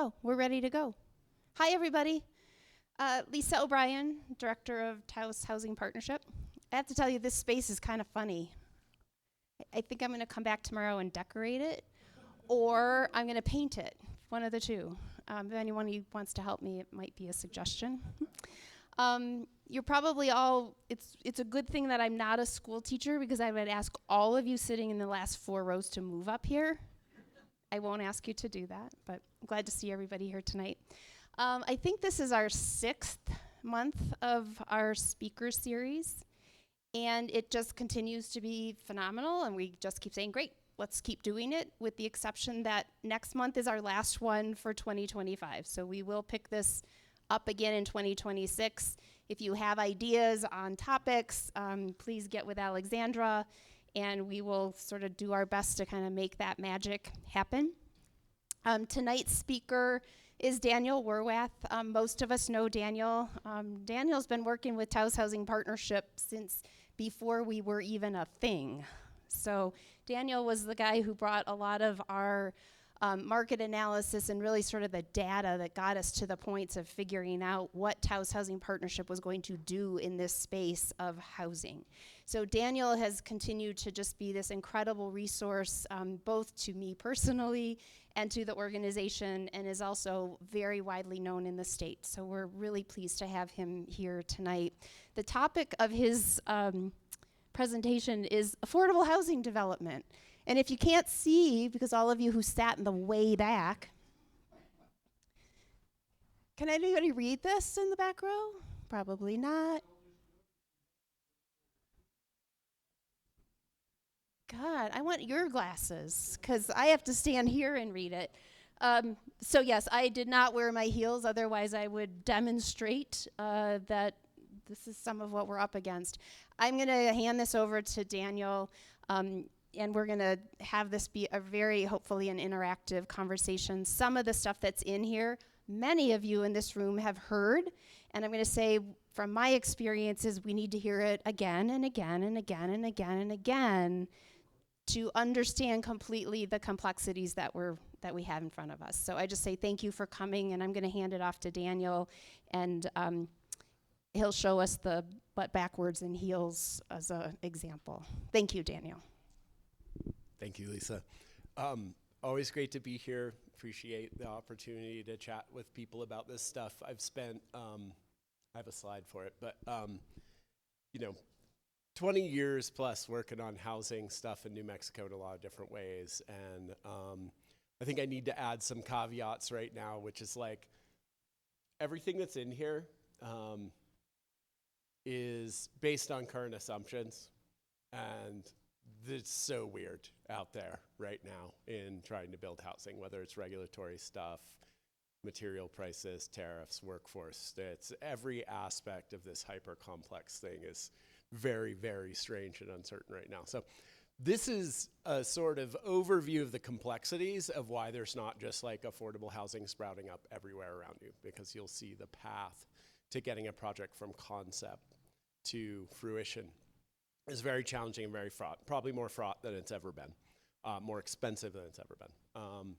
Oh, we're ready to go. Hi, everybody. Lisa O'Brien, Director of Taos Housing Partnership. I have to tell you, this space is kind of funny. I think I'm going to come back tomorrow and decorate it, or I'm going to paint it, one of the two. If anyone wants to help me, it might be a suggestion. You're probably all, it's a good thing that I'm not a school teacher because I would ask all of you sitting in the last 4 rows to move up here. I won't ask you to do that, but I'm glad to see everybody here tonight. I think this is our 6th month of our speaker series, and it just continues to be phenomenal, and we just keep saying, great, let's keep doing it, with the exception that next month is our last one for 2025. So we will pick this up again in 2026. If you have ideas on topics, please get with Alexandra, and we will sort of do our best to kind of make that magic happen. Tonight's speaker is Daniel Werwath. Most of us know Daniel. Daniel's been working with Taos Housing Partnership since before we were even a thing. So Daniel was the guy who brought a lot of our market analysis and really sort of the data that got us to the points of figuring out what Taos Housing Partnership was going to do in this space of housing. So Daniel has continued to just be this incredible resource, both to me personally and to the organization, and is also very widely known in the state. So we're really pleased to have him here tonight. The topic of his presentation is affordable housing development. And if you can't see, because all of you who sat in the way back, can anybody read this in the back row? Probably not. God, I want your glasses, because I have to stand here and read it. So yes, I did not wear my heels, otherwise I would demonstrate that this is some of what we're up against. I'm going to hand this over to Daniel, and we're going to have this be a very, hopefully, an interactive conversation. Some of the stuff that's in here, many of you in this room have heard, and I'm going to say, from my experiences, we need to hear it again and again and again and again and again to understand completely the complexities that we have in front of us. So I just say thank you for coming, and I'm going to hand it off to Daniel, and he'll show us the butt backwards and heels as an example. Thank you, Daniel. Thank you, Lisa. Always great to be here. Appreciate the opportunity to chat with people about this stuff. I've spent, I have a slide for it, but 20 years plus working on housing stuff in New Mexico in a lot of different ways. And I think I need to add some caveats right now, which is like everything that's in here is based on current assumptions. And it's so weird out there right now in trying to build housing, whether it's regulatory stuff, material prices, tariffs, workforce. It's every aspect of this hyper complex thing is very, very strange and uncertain right now. So this is a sort of overview of the complexities of why there's not just like affordable housing sprouting up everywhere around you, because you'll see the path to getting a project from concept to fruition is very challenging and very fraught, probably more fraught than it's ever been, more expensive than it's ever been.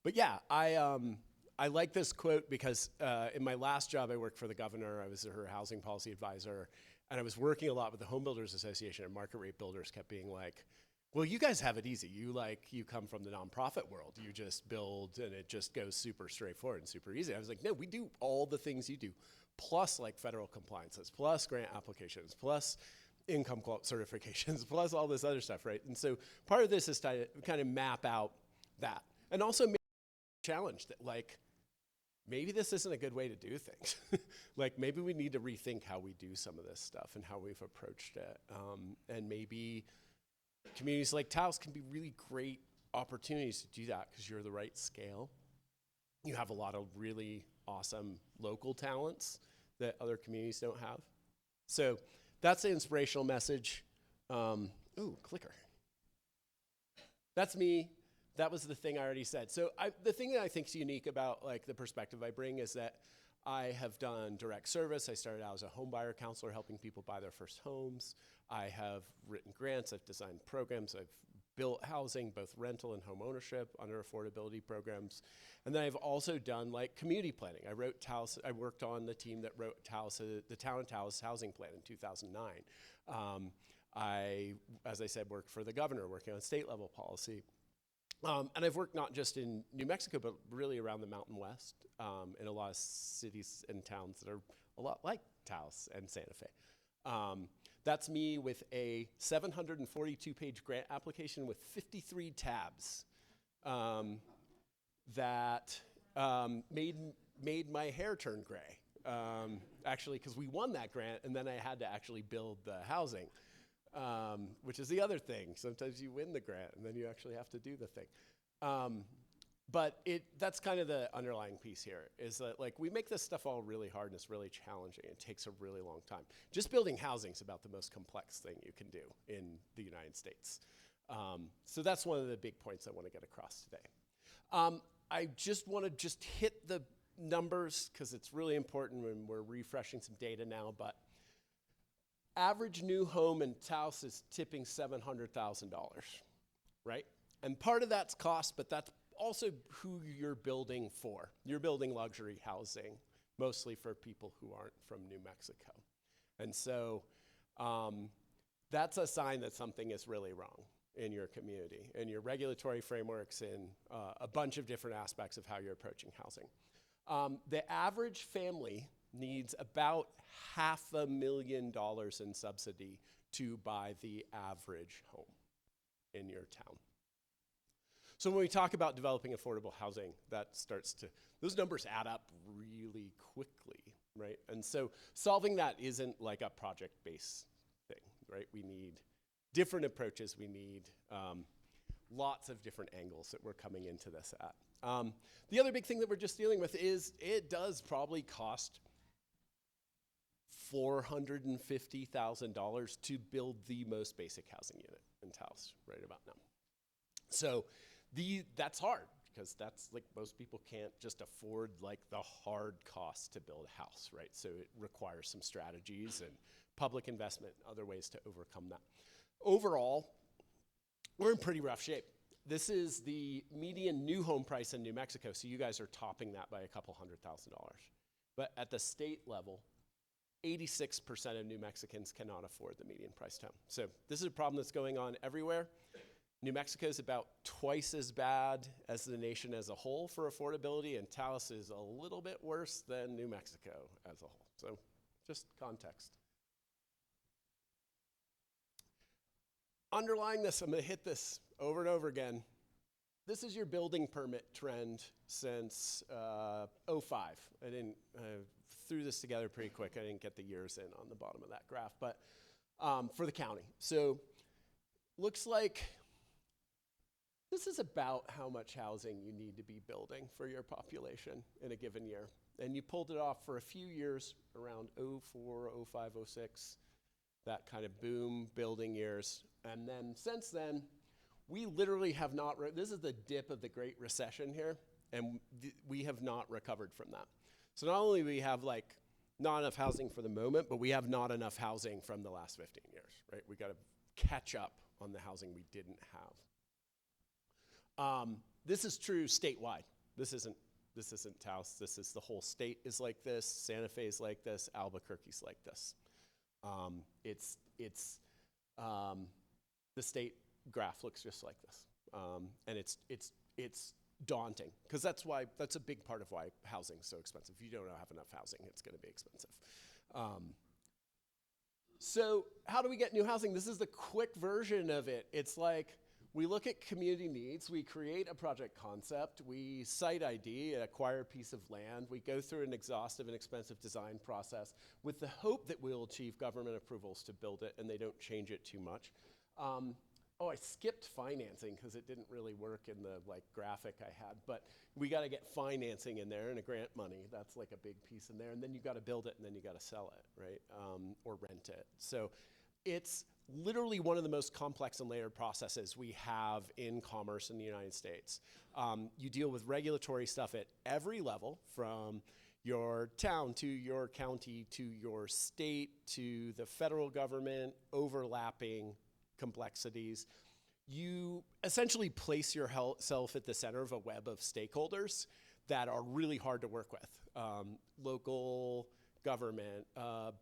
But yeah, I like this quote because in my last job, I worked for the governor. I was her housing policy advisor, and I was working a lot with the Home Builders Association, and market rate builders kept being like, well, you guys have it easy. You come from the nonprofit world. You just build, and it just goes super straightforward and super easy. I was like, no, we do all the things you do, plus like federal compliances, plus grant applications, plus income certifications, plus all this other stuff, right? And so part of this is to kind of map out that, and also make a challenge that like, maybe this isn't a good way to do things. Like maybe we need to rethink how we do some of this stuff and how we've approached it. And maybe communities like Taos can be really great opportunities to do that because you're the right scale. You have a lot of really awesome local talents that other communities don't have. So that's the inspirational message. Ooh, clicker. That's me. That was the thing I already said. So the thing that I think is unique about like the perspective I bring is that I have done direct service. I started out as a home buyer counselor helping people buy their first homes. I have written grants. I've designed programs. I've built housing, both rental and home ownership under affordability programs. And then I've also done like community planning. I worked on the team that wrote the Town of Taos Housing Plan in 2009. As I said, worked for the governor, working on state level policy. And I've worked not just in New Mexico, but really around the Mountain West, in a lot of cities and towns that are a lot like Taos and Santa Fe. That's me with a 742-page grant application with 53 tabs that made my hair turn gray. Actually, because we won that grant, and then I had to actually build the housing. Which is the other thing. Sometimes you win the grant and then you actually have to do the thing. But that's kind of the underlying piece here, is that like we make this stuff all really hard and it's really challenging. It takes a really long time. Just building housing is about the most complex thing you can do in the United States. So that's one of the big points I want to get across today. I just want to hit the numbers because it's really important when we're refreshing some data now, but average new home in Taos is tipping $700,000, right? And part of that's cost, but that's also who you're building for. You're building luxury housing, mostly for people who aren't from New Mexico. And so that's a sign that something is really wrong in your community, and your regulatory frameworks, in a bunch of different aspects of how you're approaching housing. The average family needs about $500,000 in subsidy to buy the average home in your town. So when we talk about developing affordable housing, those numbers add up really quickly, right? And so solving that isn't like a project-based thing, right? We need different approaches. We need lots of different angles that we're coming into this at. The other big thing that we're just dealing with is it does probably cost $450,000 to build the most basic housing unit in Taos right about now. So that's hard, because that's like most people can't just afford like the hard cost to build a house, right? So it requires some strategies and public investment, other ways to overcome that. Overall, we're in pretty rough shape. This is the median new home price in New Mexico, so you guys are topping that by a couple $100,000. But at the state level, 86% of New Mexicans cannot afford the median priced home. So this is a problem that's going on everywhere. New Mexico is about twice as bad as the nation as a whole for affordability, and Taos is a little bit worse than New Mexico as a whole. So just context. Underlying this, I'm going to hit this over and over again. This is your building permit trend since 05. I threw this together pretty quick. I didn't get the years in on the bottom of that graph, but for the county. So looks like this is about how much housing you need to be building for your population in a given year. And you pulled it off for a few years around 04, 05, 06, that kind of boom building years. And then since then, we literally have not, this is the dip of the Great Recession here, and we have not recovered from that. So not only do we have like not enough housing for the moment, but we have not enough housing from the last 15 years, right? We got to catch up on the housing we didn't have. This is true statewide. This isn't Taos. This is the whole state is like this. Santa Fe is like this. Albuquerque's like this. The state graph looks just like this, and it's daunting, because that's a big part of why housing's so expensive. If you don't have enough housing, it's going to be expensive. So how do we get new housing? This is the quick version of it. It's like we look at community needs, we create a project concept, we site ID, acquire a piece of land, we go through an exhaustive and expensive design process with the hope that we'll achieve government approvals to build it and they don't change it too much. I skipped financing because it didn't really work in the graphic I had, but we got to get financing in there and a grant money. That's like a big piece in there. And then you got to build it and then you got to sell it, right? Or rent it. So it's literally one of the most complex and layered processes we have in commerce in the United States. You deal with regulatory stuff at every level, from your town to your county to your state to the federal government, overlapping complexities. you essentially place yourself at the center of a web of stakeholders that are really hard to work with. Local government,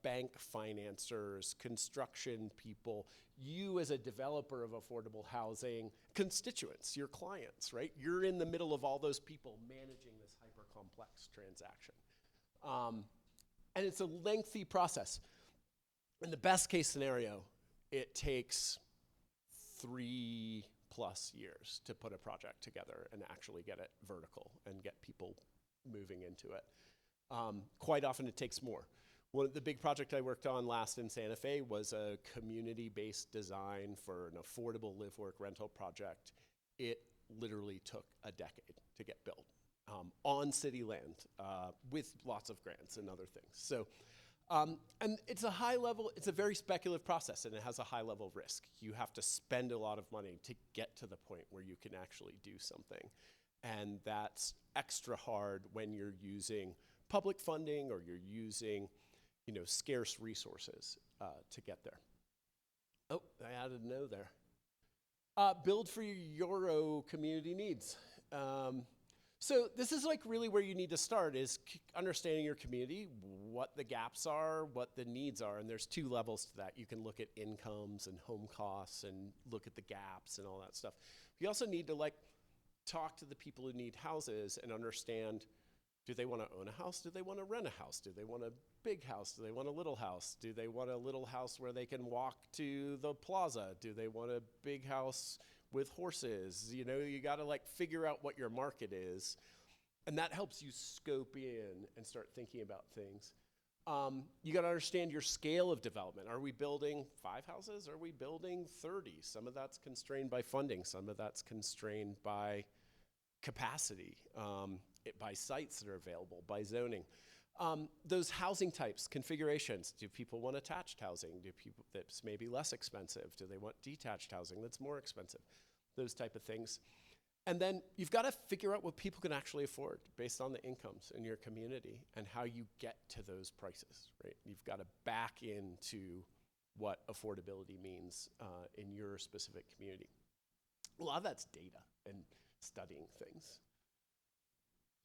bank financiers, construction people, you as a developer of affordable housing, constituents, your clients, right? You're in the middle of all those people managing this hyper-complex transaction. And it's a lengthy process. In the best case scenario, it takes 3+ years to put a project together and actually get it vertical and get people moving into it. Quite often it takes more. One of the big project I worked on last in Santa Fe was a community-based design for an affordable live-work rental project. It literally took a decade to get built on city land with lots of grants and other things. So, and it's a high level, it's a very speculative process, and it has a high level of risk. You have to spend a lot of money to get to the point where you can actually do something. And that's extra hard when you're using public funding or you're using, scarce resources to get there. Oh, I added a no there. Build for your community needs. So this is like really where you need to start is understanding your community, what the gaps are, what the needs are, and there's 2 levels to that. You can look at incomes and home costs and look at the gaps and all that stuff. You also need to talk to the people who need houses and understand, do they want to own a house? Do they want to rent a house? Do they want a big house? Do they want a little house? Do they want a little house where they can walk to the plaza? Do they want a big house with horses? You got to figure out what your market is. And that helps you scope in and start thinking about things. You got to understand your scale of development. Are we building 5 houses? Are we building 30? Some of that's constrained by funding. Some of that's constrained by capacity, by sites that are available, by zoning. Those housing types, configurations. Do people want attached housing? Do people that's maybe less expensive? Do they want detached housing that's more expensive? Those type of things. And then you've got to figure out what people can actually afford based on the incomes in your community and how you get to those prices, right? You've got to back into what affordability means in your specific community. A lot of that's data and studying things.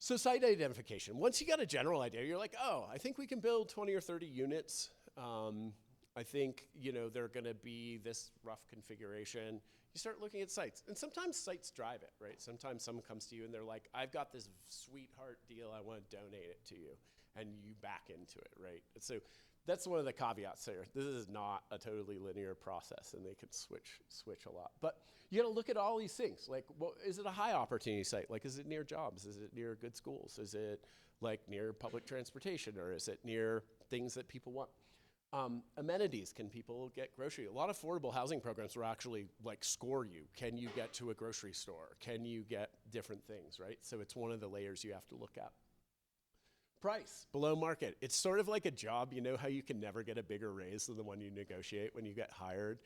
So site identification. Once you got a general idea, you're like, oh, I think we can build 20 or 30 units. I think, they're going to be this rough configuration. You start looking at sites. And sometimes sites drive it, right? Sometimes someone comes to you and they're like, I've got this sweetheart deal. I want to donate it to you. And you back into it, right? So that's one of the caveats there. This is not a totally linear process, and they can switch a lot. But you got to look at all these things. Is it a high opportunity site? Is it near jobs? Is it near good schools? Is it near public transportation, or is it near things that people want? Amenities, can people get grocery? A lot of affordable housing programs will actually score you. Can you get to a grocery store? Can you get different things, right? So it's one of the layers you have to look at. Price, below market. It's sort of like a job. You know how you can never get a bigger raise than the one you negotiate when you get hired?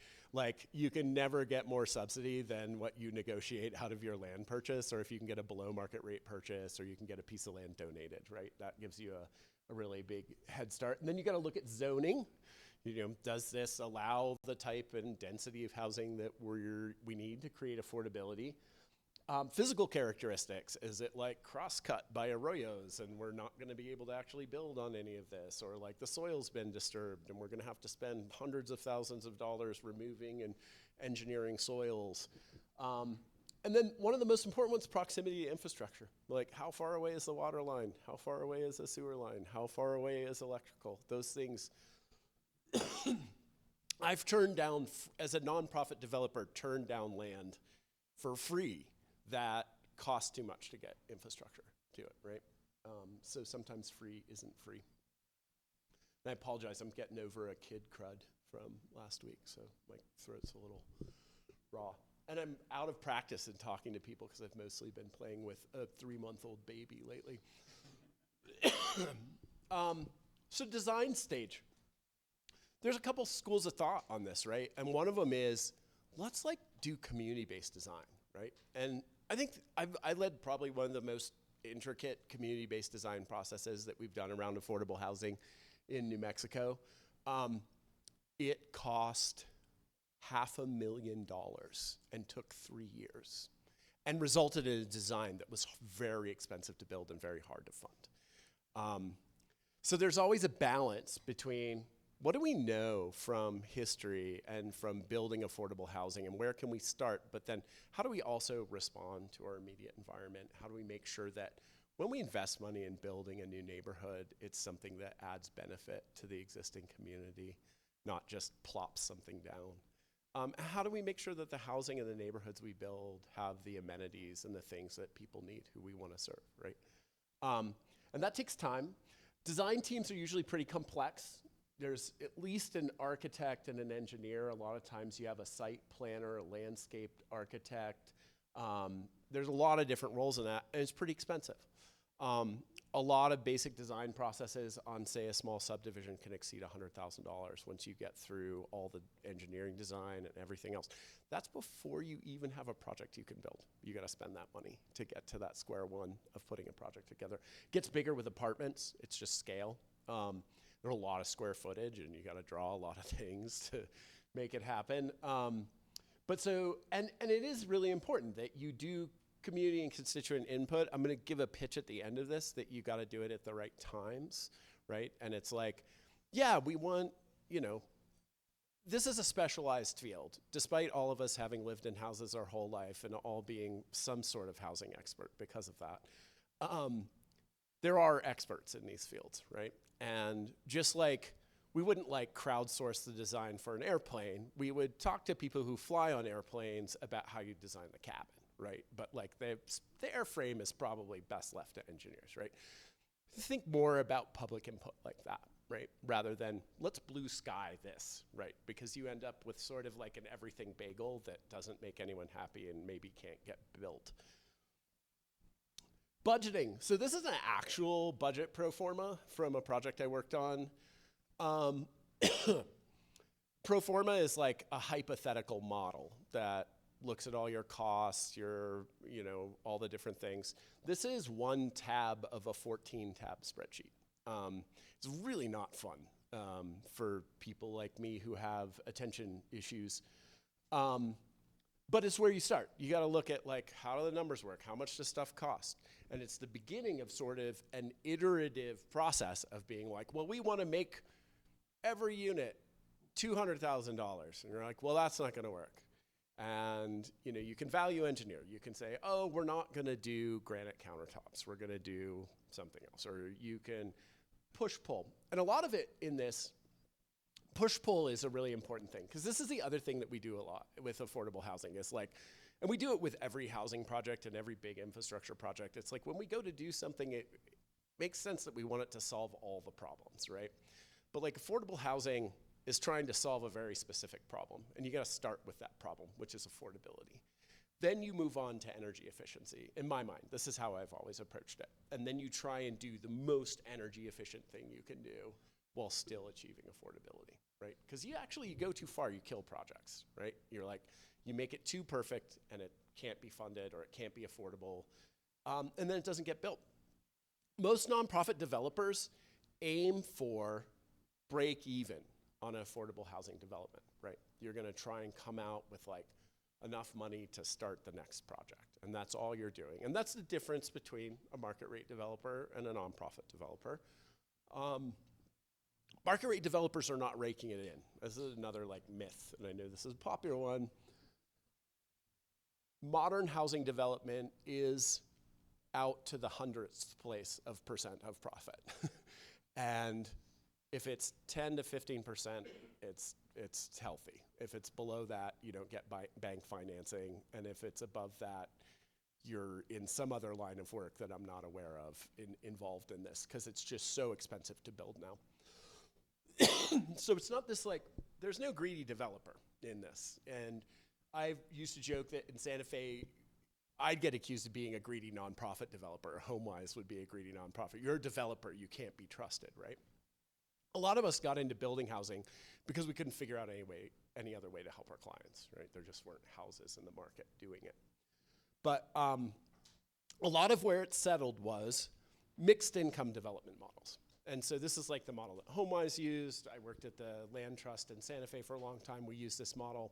You can never get more subsidy than what you negotiate out of your land purchase, or if you can get a below market rate purchase, or you can get a piece of land donated, right? That gives you a really big head start. And then you got to look at zoning. Does this allow the type and density of housing that we need to create affordability? Physical characteristics. Is it cross-cut by arroyos and we're not going to be able to actually build on any of this? Or the soil's been disturbed and we're going to have to spend hundreds of thousands of dollars removing and engineering soils. And then one of the most important ones, proximity to infrastructure. How far away is the water line? How far away is the sewer line? How far away is electrical? Those things. I've turned down, as a nonprofit developer, turned down land for free that costs too much to get infrastructure to it, right? So sometimes free isn't free. And I apologize, I'm getting over a kid crud from last week, so my throat's a little raw. And I'm out of practice in talking to people because I've mostly been playing with a 3-month-old baby lately. So design stage. There's a couple schools of thought on this, right? And one of them is, let's do community-based design, right? And I think I led probably one of the most intricate community-based design processes that we've done around affordable housing in New Mexico. It cost $500,000 and took 3 years and resulted in a design that was very expensive to build and very hard to fund. So there's always a balance between what do we know from history and from building affordable housing and where can we start, but then how do we also respond to our immediate environment? How do we make sure that when we invest money in building a new neighborhood, it's something that adds benefit to the existing community, not just plops something down? How do we make sure that the housing in the neighborhoods we build have the amenities and the things that people need who we want to serve, right? And that takes time. Design teams are usually pretty complex. There's at least an architect and an engineer. A lot of times you have a site planner, a landscape architect. There's a lot of different roles in that, and it's pretty expensive. A lot of basic design processes on, say, a small subdivision can exceed $100,000 once you get through all the engineering design and everything else. That's before you even have a project you can build. You got to spend that money to get to that square one of putting a project together. It gets bigger with apartments. It's just scale. There's a lot of square footage, and you got to draw a lot of things to make it happen. But it is really important that you do community and constituent input. I'm going to give a pitch at the end of this that you got to do it at the right times, right? And it's like, yeah, we want, this is a specialized field, despite all of us having lived in houses our whole life and all being some sort of housing expert because of that. There are experts in these fields, right? And just like we wouldn't crowdsource the design for an airplane, we would talk to people who fly on airplanes about how you design the cabin, right? But the airframe is probably best left to engineers, right? Think more about public input like that, right? Rather than let's blue sky this, right? Because you end up with sort of like an everything bagel that doesn't make anyone happy and maybe can't get built. Budgeting. So this is an actual budget pro forma from a project I worked on. Pro forma is like a hypothetical model that looks at all your costs, all the different things. This is one tab of a 14-tab spreadsheet. It's really not fun for people like me who have attention issues. But it's where you start. You got to look at how do the numbers work? How much does stuff cost? And it's the beginning of sort of an iterative process of being like, well, we want to make every unit $200,000. And you're like, well, that's not going to work. And you can value engineer. You can say, oh, we're not going to do granite countertops. We're going to do something else. Or you can push-pull. And a lot of it in this, push-pull is a really important thing, because this is the other thing that we do a lot with affordable housing is and we do it with every housing project and every big infrastructure project. It's like when we go to do something, it makes sense that we want it to solve all the problems, right? But affordable housing is trying to solve a very specific problem, and you got to start with that problem, which is affordability. Then you move on to energy efficiency. In my mind, this is how I've always approached it. And then you try and do the most energy efficient thing you can do while still achieving affordability, right? Because you go too far, you kill projects, right? You're you make it too perfect and it can't be funded or it can't be affordable, and then it doesn't get built. Most nonprofit developers aim for break even on an affordable housing development, right? You're gonna try and come out with enough money to start the next project, and that's all you're doing. And that's the difference between a market rate developer and a nonprofit developer. Market rate developers are not raking it in. This is another myth, and I know this is a popular one. Modern housing development is out to the 100th place of percent of profit. And if it's 10 to 15%, it's healthy. If it's below that, you don't get bank financing. And if it's above that, you're in some other line of work that I'm not aware of involved in this, because it's just so expensive to build now. So it's not this there's no greedy developer in this. And I used to joke that in Santa Fe, I'd get accused of being a greedy nonprofit developer. HomeWise would be a greedy nonprofit. You're a developer, you can't be trusted, right? A lot of us got into building housing because we couldn't figure out any other way to help our clients, right? There just weren't houses in the market doing it. But a lot of where it settled was mixed income development models. And so this is the model that HomeWise used. I worked at the land trust in Santa Fe for a long time. We used this model.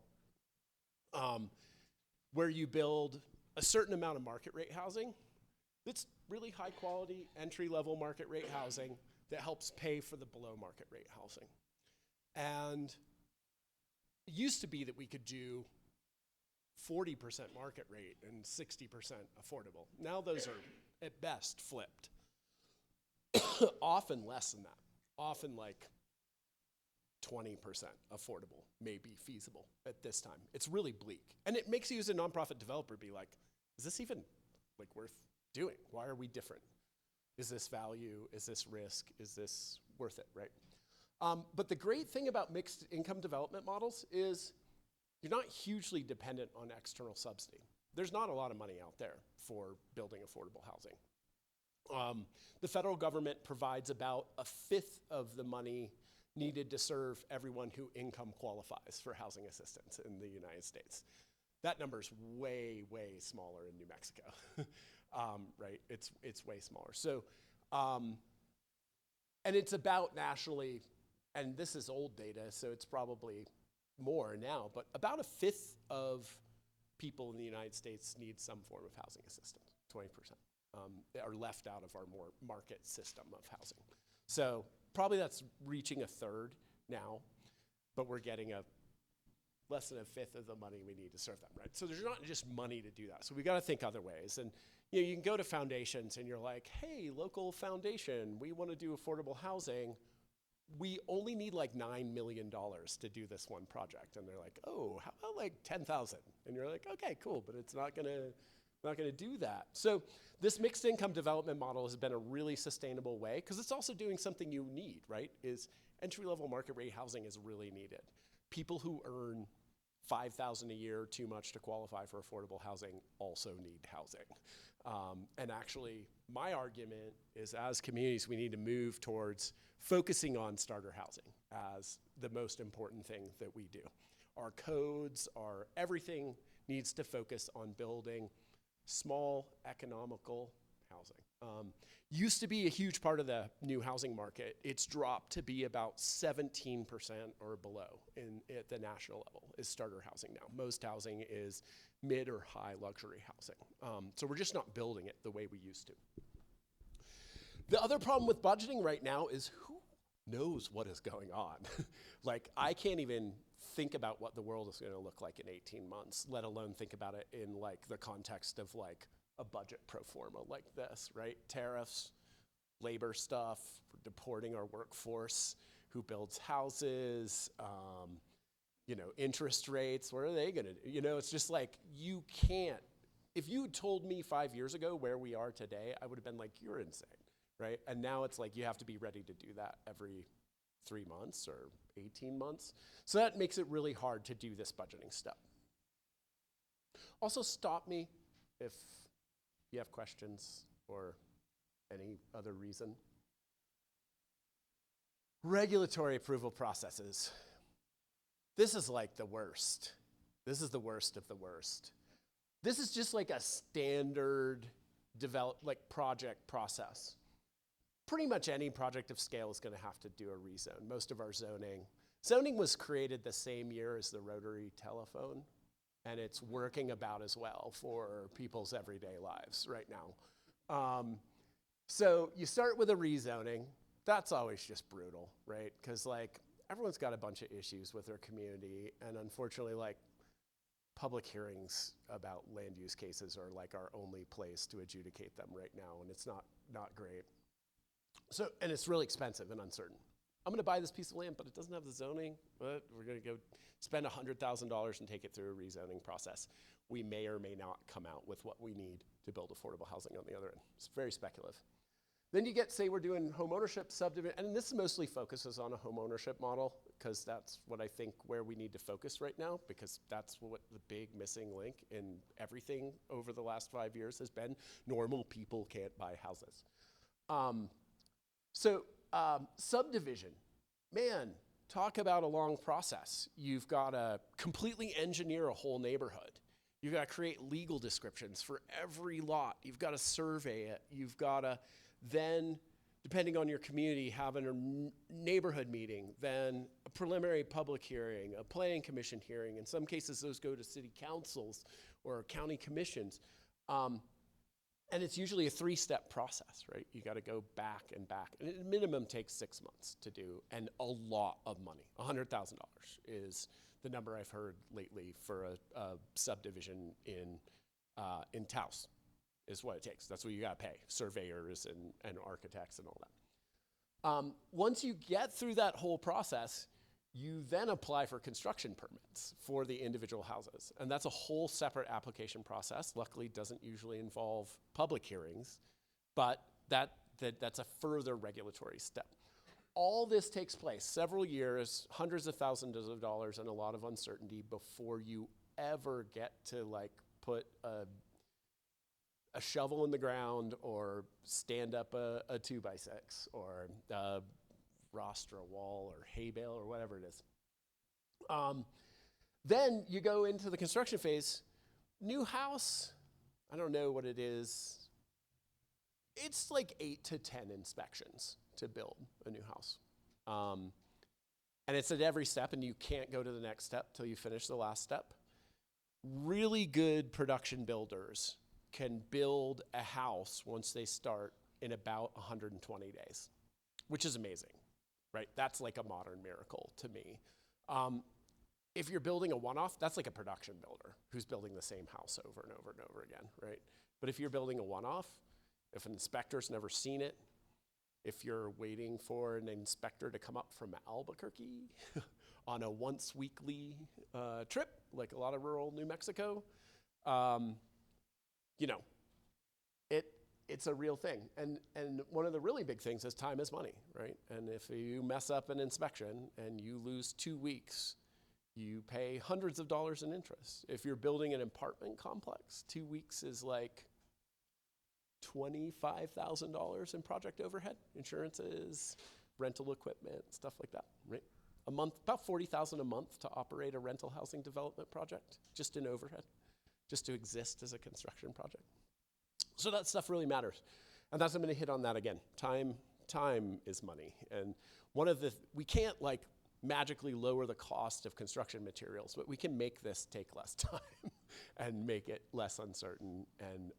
where you build a certain amount of market rate housing. It's really high quality, entry level market rate housing that helps pay for the below market rate housing. And it used to be that we could do 40% market rate and 60% affordable. Now those are at best flipped. Often less than that. Often like 20% affordable may be feasible at this time. It's really bleak. And it makes you as a nonprofit developer be like, is this even like worth doing? Why are we different? Is this value? Is this risk? Is this worth it, right? But the great thing about mixed income development models is you're not hugely dependent on external subsidy. There's not a lot of money out there for building affordable housing. The federal government provides about a fifth of the money needed to serve everyone who income qualifies for housing assistance in the United States. That number's way, way smaller in New Mexico, right? It's way smaller. So, and it's about nationally, and this is old data, so it's probably more now, but about a fifth of people in the United States need some form of housing assistance, 20%, are left out of our more market system of housing. So probably that's reaching a third now, but we're getting less than a fifth of the money we need to serve them, right? So there's not just money to do that. So we got to think other ways. And you can go to foundations and you're like, hey, local foundation, we want to do affordable housing. We only need like $9 million to do this one project. And they're like, oh, how about like 10,000? And you're like, okay, cool, but it's not gonna do that. So this mixed income development model has been a really sustainable way because it's also doing something you need, right? Is entry-level market rate housing is really needed. People who earn $5,000 a year, too much to qualify for affordable housing, also need housing. And actually, my argument is as communities, we need to move towards focusing on starter housing as the most important thing that we do. Our codes, everything needs to focus on building small, economical housing. Used to be a huge part of the new housing market. It's dropped to be about 17% or below at the national level is starter housing now. Most housing is mid or high luxury housing. So we're just not building it the way we used to. The other problem with budgeting right now is who knows what is going on? Like, I can't even think about what the world is going to look like in 18 months, let alone think about it in like the context of like a budget pro forma like this, right? Tariffs, labor stuff, deporting our workforce, who builds houses, interest rates, what are they going to do? It's just like, you can't, if you told me 5 years ago where we are today, I would have been like, you're insane, right? And now it's like, you have to be ready to do that every 3 months or 18 months. So that makes it really hard to do this budgeting step. Also, stop me if you have questions or any other reason. Regulatory approval processes. This is like the worst. This is the worst of the worst. This is just like a standard project process. Pretty much any project of scale is going to have to do a rezone. Most of our zoning was created the same year as the rotary telephone, and it's working about as well for people's everyday lives right now. So you start with a rezoning. That's always just brutal, right? Because like everyone's got a bunch of issues with their community, and unfortunately, like public hearings about land use cases are like our only place to adjudicate them right now, and it's not great. So, and it's really expensive and uncertain. I'm going to buy this piece of land, but it doesn't have the zoning, but we're going to go spend $100,000 and take it through a rezoning process. We may or may not come out with what we need to build affordable housing on the other end. It's very speculative. Then you get, say we're doing home ownership subdivision, and this mostly focuses on a home ownership model because that's what I think where we need to focus right now, because that's what the big missing link in everything over the last 5 years has been. Normal people can't buy houses. Subdivision, man, talk about a long process. You've got to completely engineer a whole neighborhood. You've got to create legal descriptions for every lot. You've got to survey it. You've got to then depending on your community, having a neighborhood meeting, then a preliminary public hearing, a planning commission hearing. In some cases, those go to city councils or county commissions. And it's usually a 3-step process, right? You got to go back and back. And it minimum takes 6 months to do, and a lot of money. $100,000 is the number I've heard lately for a subdivision in Taos, is what it takes. That's what you got to pay, surveyors and architects and all that. Once you get through that whole process, you then apply for construction permits for the individual houses. And that's a whole separate application process. Luckily, it doesn't usually involve public hearings, but that's a further regulatory step. All this takes place several years, hundreds of thousands of dollars, and a lot of uncertainty before you ever get to like put a shovel in the ground or stand up a 2x6 or rostra wall or hay bale or whatever it is. Then you go into the construction phase. New house, I don't know what it is. It's like 8 to 10 inspections to build a new house. And it's at every step, and you can't go to the next step till you finish the last step. Really good production builders can build a house once they start in about 120 days, which is amazing. Right? That's like a modern miracle to me. If you're building a one-off, that's like a production builder who's building the same house over and over and over again, right? But if you're building a one-off, if an inspector's never seen it, if you're waiting for an inspector to come up from Albuquerque on a once-weekly trip, like a lot of rural New Mexico, it's a real thing. And one of the really big things is time is money, right? And if you mess up an inspection and you lose 2 weeks, you pay hundreds of dollars in interest. If you're building an apartment complex, 2 weeks is like $25,000 in project overhead, insurances, rental equipment, stuff like that, right? A month, about $40,000 a month to operate a rental housing development project, just in overhead, just to exist as a construction project. So that stuff really matters. And I'm going to hit on that again. Time is money. And we can't like magically lower the cost of construction materials, but we can make this take less time and make it less uncertain and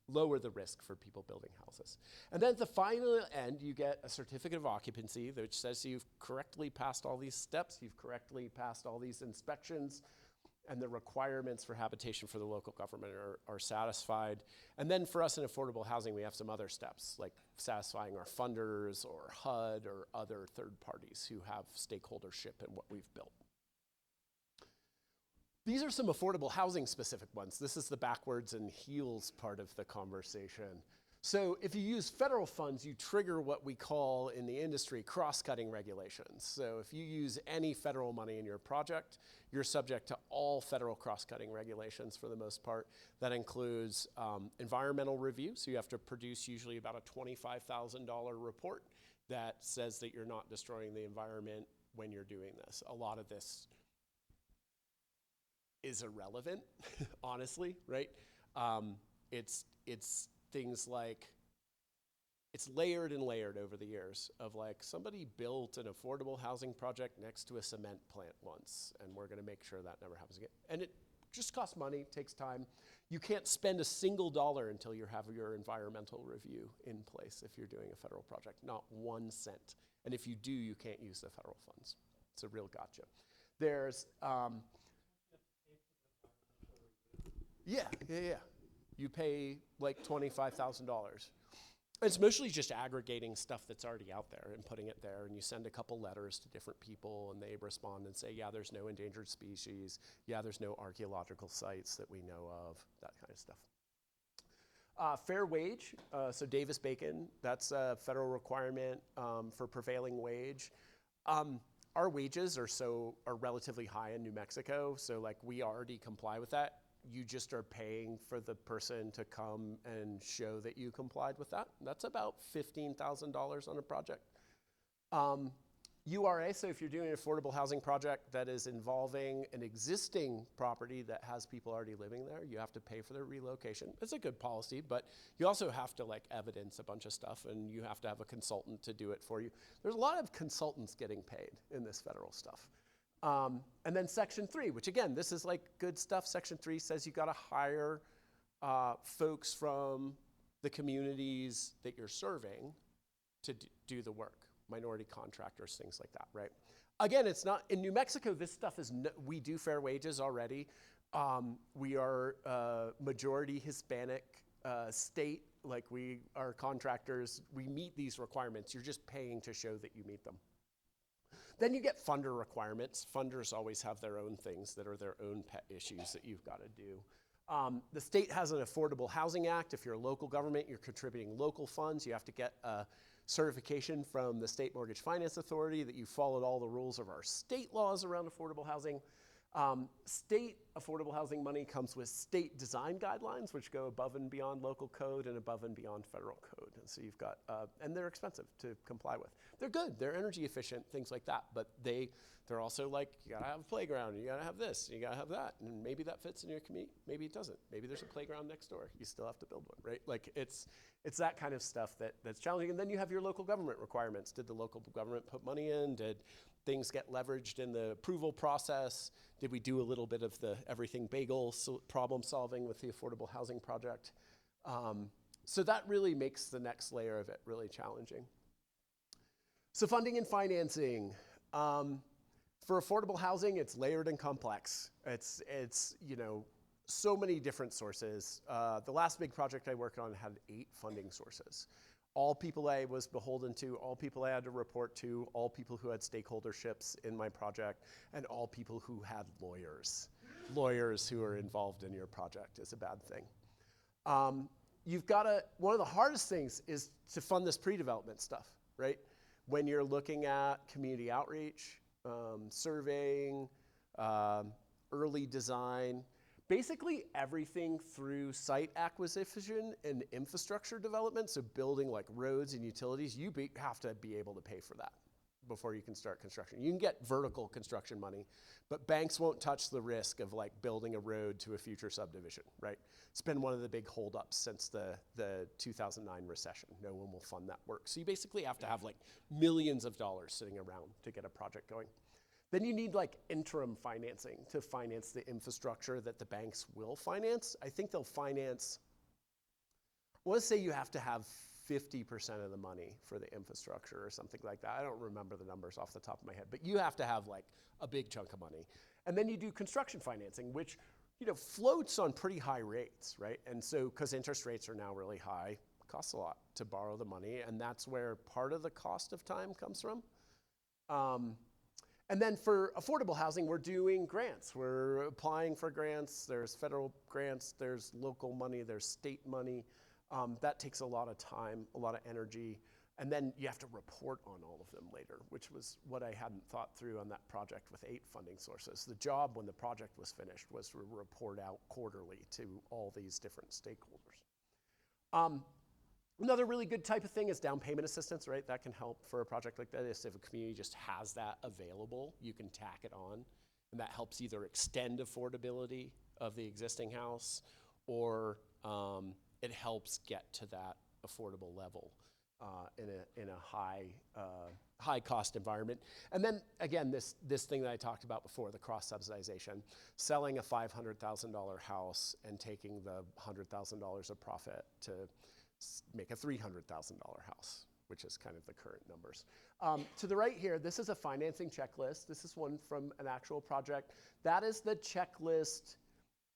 lower the risk for people building houses. And then at the final end, you get a certificate of occupancy, which says you've correctly passed all these steps, you've correctly passed all these inspections, and the requirements for habitation for the local government are satisfied. And then for us in affordable housing, we have some other steps, like satisfying our funders or HUD or other third parties who have stakeholdership in what we've built. These are some affordable housing specific ones. This is the backwards and heels part of the conversation. So if you use federal funds, you trigger what we call in the industry cross-cutting regulations. So if you use any federal money in your project, you're subject to all federal cross-cutting regulations for the most part. That includes environmental review. So you have to produce usually about a $25,000 report that says that you're not destroying the environment when you're doing this. A lot of this is irrelevant, honestly, right? It's things like, it's layered and layered over the years of like, somebody built an affordable housing project next to a cement plant once, and we're gonna make sure that never happens again. And it just costs money, takes time. You can't spend a single dollar until you have your environmental review in place if you're doing a federal project, not 1 cent. And if you do, you can't use the federal funds. It's a real gotcha. There's, yeah. You pay like $25,000. It's mostly just aggregating stuff that's already out there and putting it there, and you send a couple letters to different people, and they respond and say, yeah, there's no endangered species, yeah, there's no archaeological sites that we know of, that kind of stuff. Fair wage, so Davis-Bacon, that's a federal requirement for prevailing wage. Our wages are relatively high in New Mexico, so like we already comply with that. You just are paying for the person to come and show that you complied with that. That's about $15,000 on a project. URA, so if you're doing an affordable housing project that is involving an existing property that has people already living there, you have to pay for their relocation. It's a good policy, but you also have to like evidence a bunch of stuff, and you have to have a consultant to do it for you. There's a lot of consultants getting paid in this federal stuff. And then Section 3, which again, this is like good stuff. Section 3 says you gotta hire folks from the communities that you're serving to do the work. Minority contractors, things like that, right? Again, it's not, in New Mexico, this stuff is, we do fair wages already. We are majority Hispanic state, like our contractors, we meet these requirements. You're just paying to show that you meet them. Then you get funder requirements. Funders always have their own things that are their own pet issues that you've got to do. The state has an Affordable Housing Act. If you're a local government, you're contributing local funds. You have to get a certification from the State Mortgage Finance Authority that you followed all the rules of our state laws around affordable housing. State affordable housing money comes with state design guidelines, which go above and beyond local code and above and beyond federal code. And so you've got, and they're expensive to comply with. They're good, they're energy efficient, things like that, but they're also like, you gotta have a playground, you gotta have this, you gotta have that, and maybe that fits in your commute, maybe it doesn't. Maybe there's a playground next door, you still have to build one, right? Like it's that kind of stuff that's challenging. And then you have your local government requirements. Did the local government put money in? Did things get leveraged in the approval process? Did we do a little bit of the everything bagel problem solving with the affordable housing project? So that really makes the next layer of it really challenging. So funding and financing. For affordable housing, it's layered and complex. It's so many different sources. The last big project I worked on had 8 funding sources. All people I was beholden to, all people I had to report to, all people who had stakeholderships in my project, and all people who had lawyers. Lawyers who are involved in your project is a bad thing. One of the hardest things is to fund this pre-development stuff, right? When you're looking at community outreach, surveying, early design, basically everything through site acquisition and infrastructure development, so building like roads and utilities, you have to be able to pay for that before you can start construction. You can get vertical construction money, but banks won't touch the risk of like building a road to a future subdivision, right? It's been one of the big holdups since the 2009 recession. No one will fund that work. So you basically have to have like millions of dollars sitting around to get a project going. Then you need like interim financing to finance the infrastructure that the banks will finance. I think they'll finance, let's say you have to have 50% of the money for the infrastructure or something like that. I don't remember the numbers off the top of my head, but you have to have like a big chunk of money. And then you do construction financing, which floats on pretty high rates, right? And so, because interest rates are now really high, it costs a lot to borrow the money, and that's where part of the cost of time comes from. And then for affordable housing, we're doing grants. We're applying for grants. There's federal grants, there's local money, there's state money. That takes a lot of time, a lot of energy. And then you have to report on all of them later, which was what I hadn't thought through on that project with 8 funding sources. The job when the project was finished was to report out quarterly to all these different stakeholders. Another really good type of thing is down payment assistance, right? That can help for a project like that. If a community just has that available, you can tack it on. And that helps either extend affordability of the existing house, or it helps get to that affordable level in a high cost environment. And then again, this thing that I talked about before, the cross subsidization, selling a $500,000 house and taking the $100,000 of profit to make a $300,000 house, which is kind of the current numbers. To the right here, this is a financing checklist. This is one from an actual project. That is the checklist.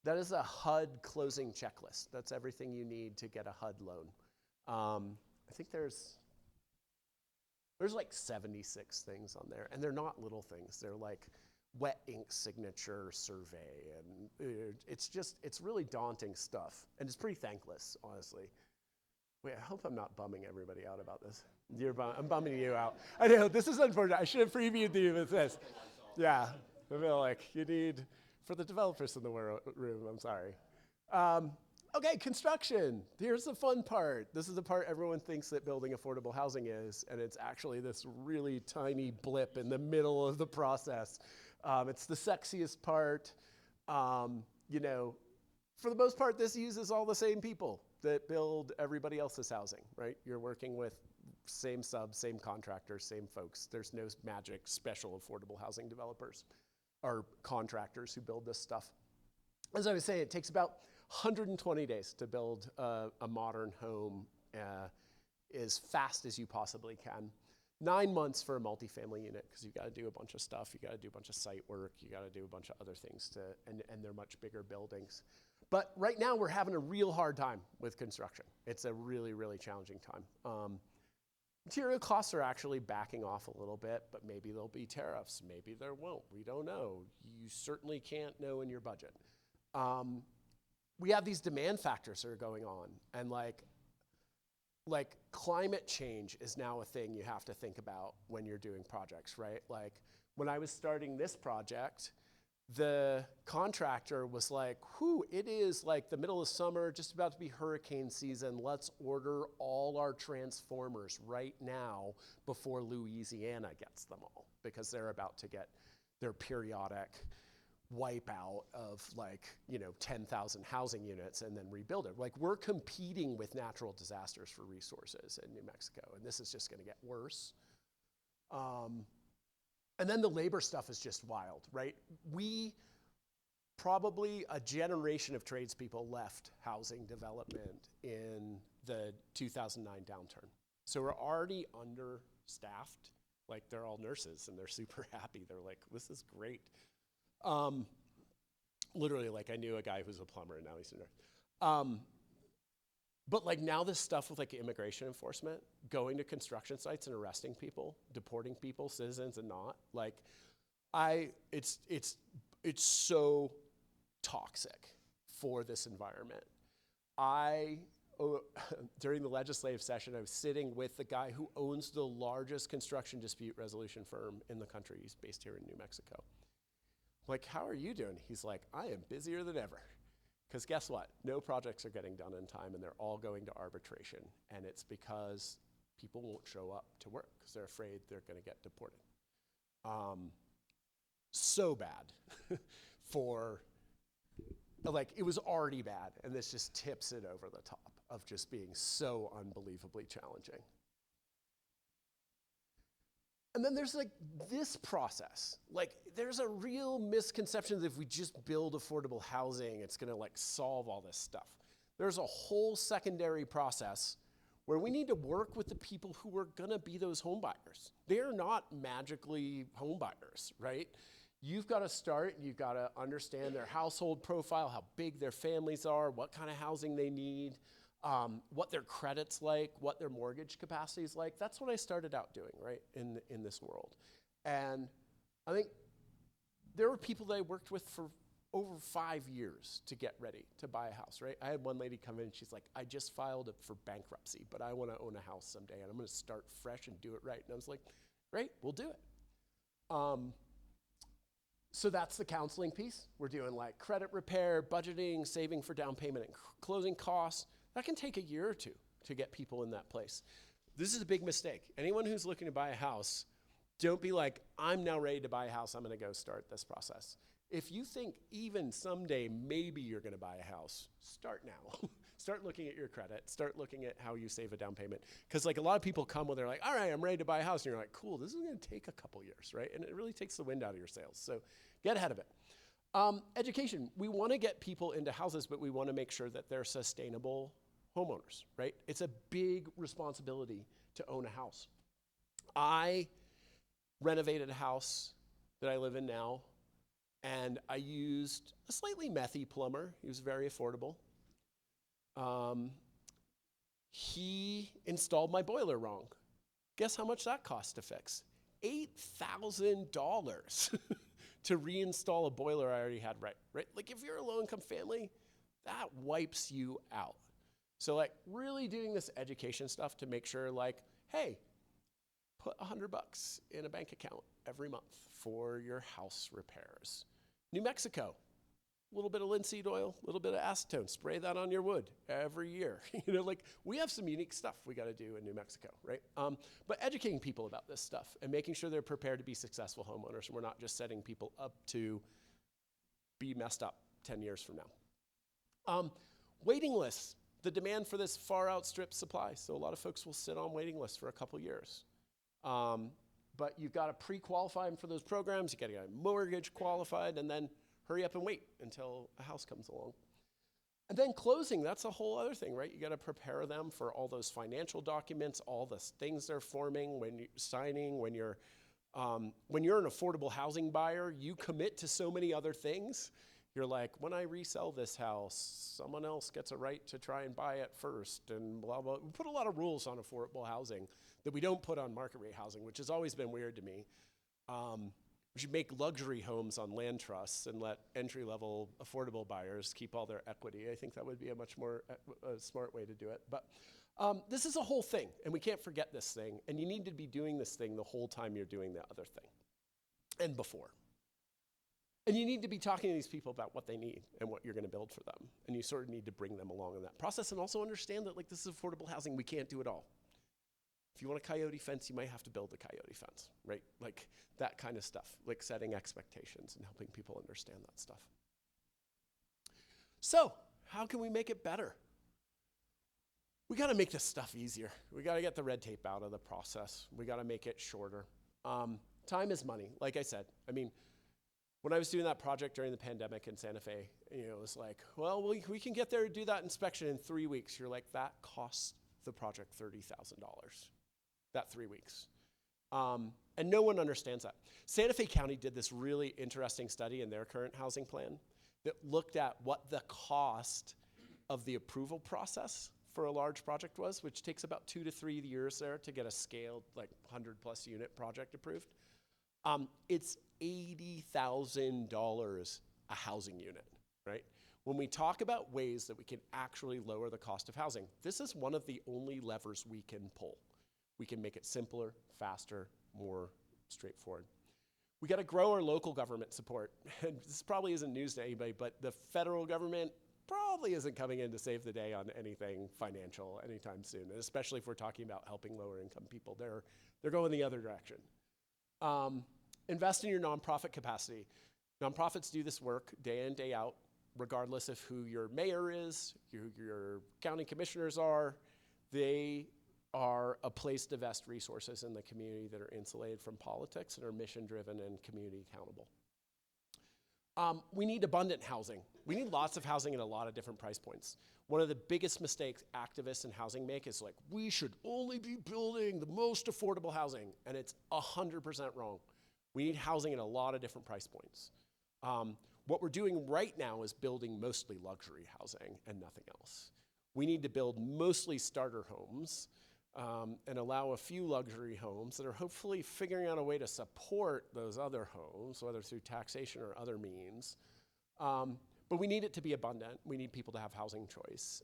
That is a HUD closing checklist. That's everything you need to get a HUD loan. I think there's like 76 things on there, and they're not little things. They're like wet ink signature survey, and it's really daunting stuff, and it's pretty thankless, honestly. Wait, I hope I'm not bumming everybody out about this. I'm bumming you out. I know, this is unfortunate. I should have previewed you with this. Yeah, I feel like you need, for the developers in the room, I'm sorry. Okay, construction. Here's the fun part. This is the part everyone thinks that building affordable housing is, and it's actually this really tiny blip in the middle of the process. It's the sexiest part. You know, for the most part, this uses all the same people that build everybody else's housing, right? You're working with same subs, same contractors, same folks. There's no magic special affordable housing developers or contractors who build this stuff. As I was saying, it takes about 120 days to build a modern home as fast as you possibly can. 9 months for a multifamily unit, because you got to do a bunch of stuff. You got to do a bunch of site work. You got to do a bunch of other things and they're much bigger buildings. But right now we're having a real hard time with construction. It's a really, really challenging time. Material costs are actually backing off a little bit, but maybe there'll be tariffs. Maybe there won't. We don't know. You certainly can't know in your budget. We have these demand factors that are going on, and like climate change is now a thing you have to think about when you're doing projects, right? Like when I was starting this project, the contractor was like, whew, it is like the middle of summer, just about to be hurricane season. Let's order all our transformers right now before Louisiana gets them all, because they're about to get their periodic wipeout of 10,000 housing units and then rebuild it. Like we're competing with natural disasters for resources in New Mexico, and this is just gonna get worse. And then the labor stuff is just wild, right? We probably a generation of tradespeople left housing development in the 2009 downturn. So we're already understaffed. Like they're all nurses and they're super happy. They're like, this is great. Literally, like I knew a guy who's a plumber and now he's a nurse. But like now this stuff with like immigration enforcement, going to construction sites and arresting people, deporting people, citizens and not, like it's so toxic for this environment. During the legislative session, I was sitting with the guy who owns the largest construction dispute resolution firm in the country. He's based here in New Mexico. Like, how are you doing? He's like, I am busier than ever. Because guess what? No projects are getting done in time and they're all going to arbitration. And it's because people won't show up to work because they're afraid they're going to get deported. So bad for, like, it was already bad. And this just tips it over the top of just being so unbelievably challenging. And then there's like this process. Like there's a real misconception that if we just build affordable housing, it's gonna like solve all this stuff. There's a whole secondary process where we need to work with the people who are gonna be those home buyers. They're not magically home buyers, right? You've gotta start, you've gotta understand their household profile, how big their families are, what kind of housing they need, what their credit's like, what their mortgage capacity is like. That's what I started out doing, right, in this world. And I think there were people that I worked with for over 5 years to get ready to buy a house, right? I had one lady come in and she's like, I just filed for bankruptcy, but I want to own a house someday and I'm going to start fresh and do it right. And I was like, great, we'll do it. So that's the counseling piece. We're doing like credit repair, budgeting, saving for down payment and closing costs. That can take a year or two to get people in that place. This is a big mistake. Anyone who's looking to buy a house, don't be like, I'm now ready to buy a house, I'm gonna go start this process. If you think even someday maybe you're gonna buy a house, start now. Start looking at your credit, start looking at how you save a down payment. Because like a lot of people come when they're like, all right, I'm ready to buy a house. And you're like, cool, this is gonna take a couple years, right? And it really takes the wind out of your sails. So get ahead of it. Education, we wanna get people into houses, but we wanna make sure that they're sustainable homeowners, right? It's a big responsibility to own a house. I renovated a house that I live in now, and I used a slightly methy plumber. He was very affordable. He installed my boiler wrong. Guess how much that cost to fix? $8,000 to reinstall a boiler I already had right? Like if you're a low-income family, that wipes you out. So like really doing this education stuff to make sure like, hey, put $100 in a bank account every month for your house repairs. New Mexico, a little bit of linseed oil, a little bit of acetone, spray that on your wood every year. Like we have some unique stuff we got to do in New Mexico, right? But educating people about this stuff and making sure they're prepared to be successful homeowners, and we're not just setting people up to be messed up 10 years from now. Waiting lists. The demand for this far outstrips supply, so a lot of folks will sit on waiting lists for a couple years. But you've got to pre-qualify them for those programs. You got to get a mortgage qualified, and then hurry up and wait until a house comes along. And then closing, that's a whole other thing, right? You got to prepare them for all those financial documents, all the things they're forming when you're signing, when you're an affordable housing buyer, you commit to so many other things. You're like, when I resell this house, someone else gets a right to try and buy it first, and blah, blah. We put a lot of rules on affordable housing that we don't put on market rate housing, which has always been weird to me. We should make luxury homes on land trusts and let entry-level affordable buyers keep all their equity. I think that would be a much more smart way to do it. But this is a whole thing, and we can't forget this thing. And you need to be doing this thing the whole time you're doing the other thing and before. And you need to be talking to these people about what they need and what you're going to build for them. And you sort of need to bring them along in that process and also understand that like this is affordable housing. We can't do it all. If you want a coyote fence, you might have to build a coyote fence, right? Like that kind of stuff, like setting expectations and helping people understand that stuff. So how can we make it better? We got to make this stuff easier. We got to get the red tape out of the process. We got to make it shorter. Time is money, like I said. I mean, when I was doing that project during the pandemic in Santa Fe, it was like, well, we can get there to do that inspection in 3 weeks. You're like, that costs the project $30,000. That 3 weeks. And no one understands that. Santa Fe County did this really interesting study in their current housing plan that looked at what the cost of the approval process for a large project was, which takes about 2 to 3 years there to get a scaled, like 100+ unit project approved. It's $80,000 a housing unit, right? When we talk about ways that we can actually lower the cost of housing, this is one of the only levers we can pull. We can make it simpler, faster, more straightforward. We got to grow our local government support. And this probably isn't news to anybody, but the federal government probably isn't coming in to save the day on anything financial anytime soon, and especially if we're talking about helping lower income people. They're going the other direction. Invest in your nonprofit capacity. Nonprofits do this work day in, day out, regardless of who your mayor is, who your county commissioners are. They are a place to vest resources in the community that are insulated from politics and are mission-driven and community accountable. We need abundant housing. We need lots of housing at a lot of different price points. One of the biggest mistakes activists in housing make is like, we should only be building the most affordable housing, and it's 100% wrong. We need housing at a lot of different price points. What we're doing right now is building mostly luxury housing and nothing else. We need to build mostly starter homes and allow a few luxury homes that are hopefully figuring out a way to support those other homes, whether through taxation or other means. But we need it to be abundant. We need people to have housing choice.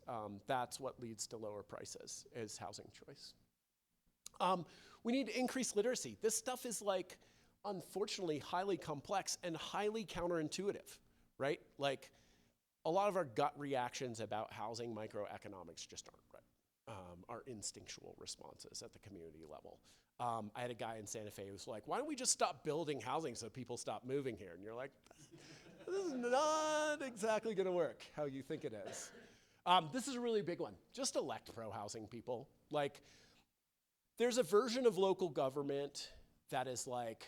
That's what leads to lower prices, is housing choice. We need to increase literacy. This stuff is like, unfortunately, highly complex and highly counterintuitive, right? Like a lot of our gut reactions about housing microeconomics just aren't right. Our instinctual responses at the community level. I had a guy in Santa Fe who was like, why don't we just stop building housing so people stop moving here? And you're like, this is not exactly gonna work how you think it is. This is a really big one. Just elect pro-housing people. Like, there's a version of local government that is like,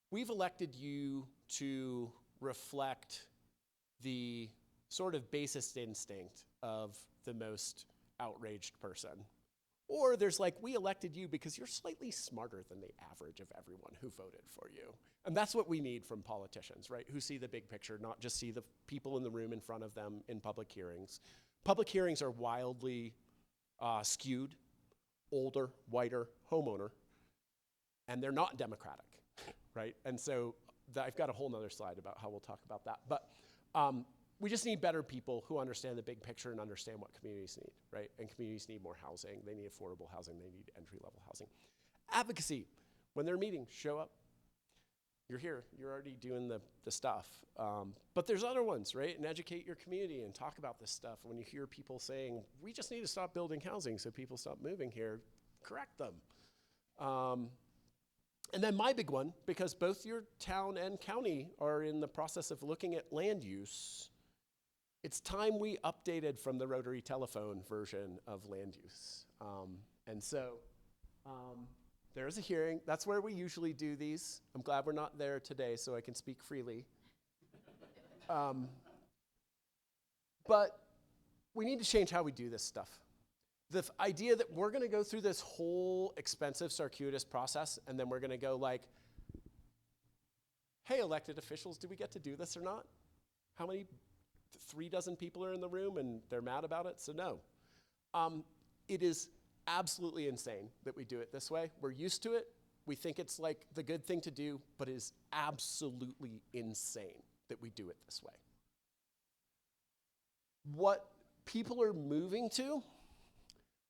we've elected you to reflect the sort of basest instinct of the most outraged person. Or there's like, we elected you because you're slightly smarter than the average of everyone who voted for you. And that's what we need from politicians, right? Who see the big picture, not just see the people in the room in front of them in public hearings. Public hearings are wildly skewed, older, whiter, homeowner, and they're not democratic, right? And so I've got a whole nother slide about how we'll talk about that. But we just need better people who understand the big picture and understand what communities need, right? And communities need more housing. They need affordable housing. They need entry-level housing. Advocacy. When they're meeting, show up. you're here. You're already doing the stuff. But there's other ones, right? And educate your community and talk about this stuff. When you hear people saying, we just need to stop building housing so people stop moving here, correct them. And then my big one, because both your town and county are in the process of looking at land use, it's time we updated from the rotary telephone version of land use. And so there is a hearing. That's where we usually do these. I'm glad we're not there today so I can speak freely. But we need to change how we do this stuff. The idea that we're going to go through this whole expensive, circuitous process, and then we're going to go like, hey, elected officials, do we get to do this or not? How many? 3 dozen people are in the room, and they're mad about it, so no. It is absolutely insane that we do it this way. We're used to it. We think it's like the good thing to do, but it is absolutely insane that we do it this way. What people are moving to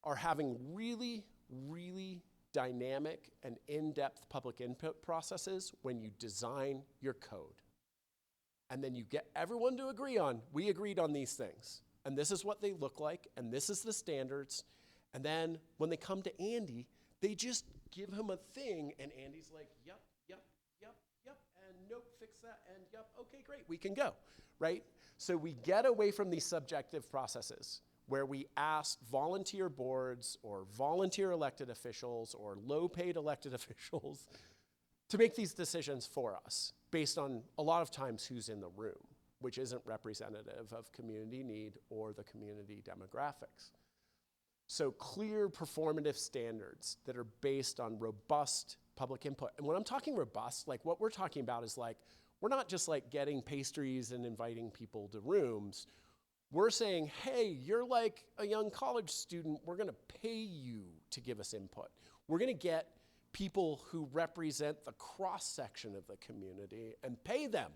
are having really, really dynamic and in-depth public input processes when you design your code. And then you get everyone to agree on, we agreed on these things. And this is what they look like, and this is the standards. And then when they come to Andy, they just give him a thing, and Andy's like, yep, and nope, fix that, and yep, okay, great, we can go, right? So we get away from these subjective processes where we ask volunteer boards or volunteer elected officials or low-paid elected officials to make these decisions for us based on a lot of times who's in the room, which isn't representative of community need or the community demographics. So clear performative standards that are based on robust public input. And when I'm talking robust, like what we're talking about is like, we're not just like getting pastries and inviting people to rooms. We're saying, hey, you're like a young college student. We're going to pay you to give us input. We're going to get people who represent the cross-section of the community and pay them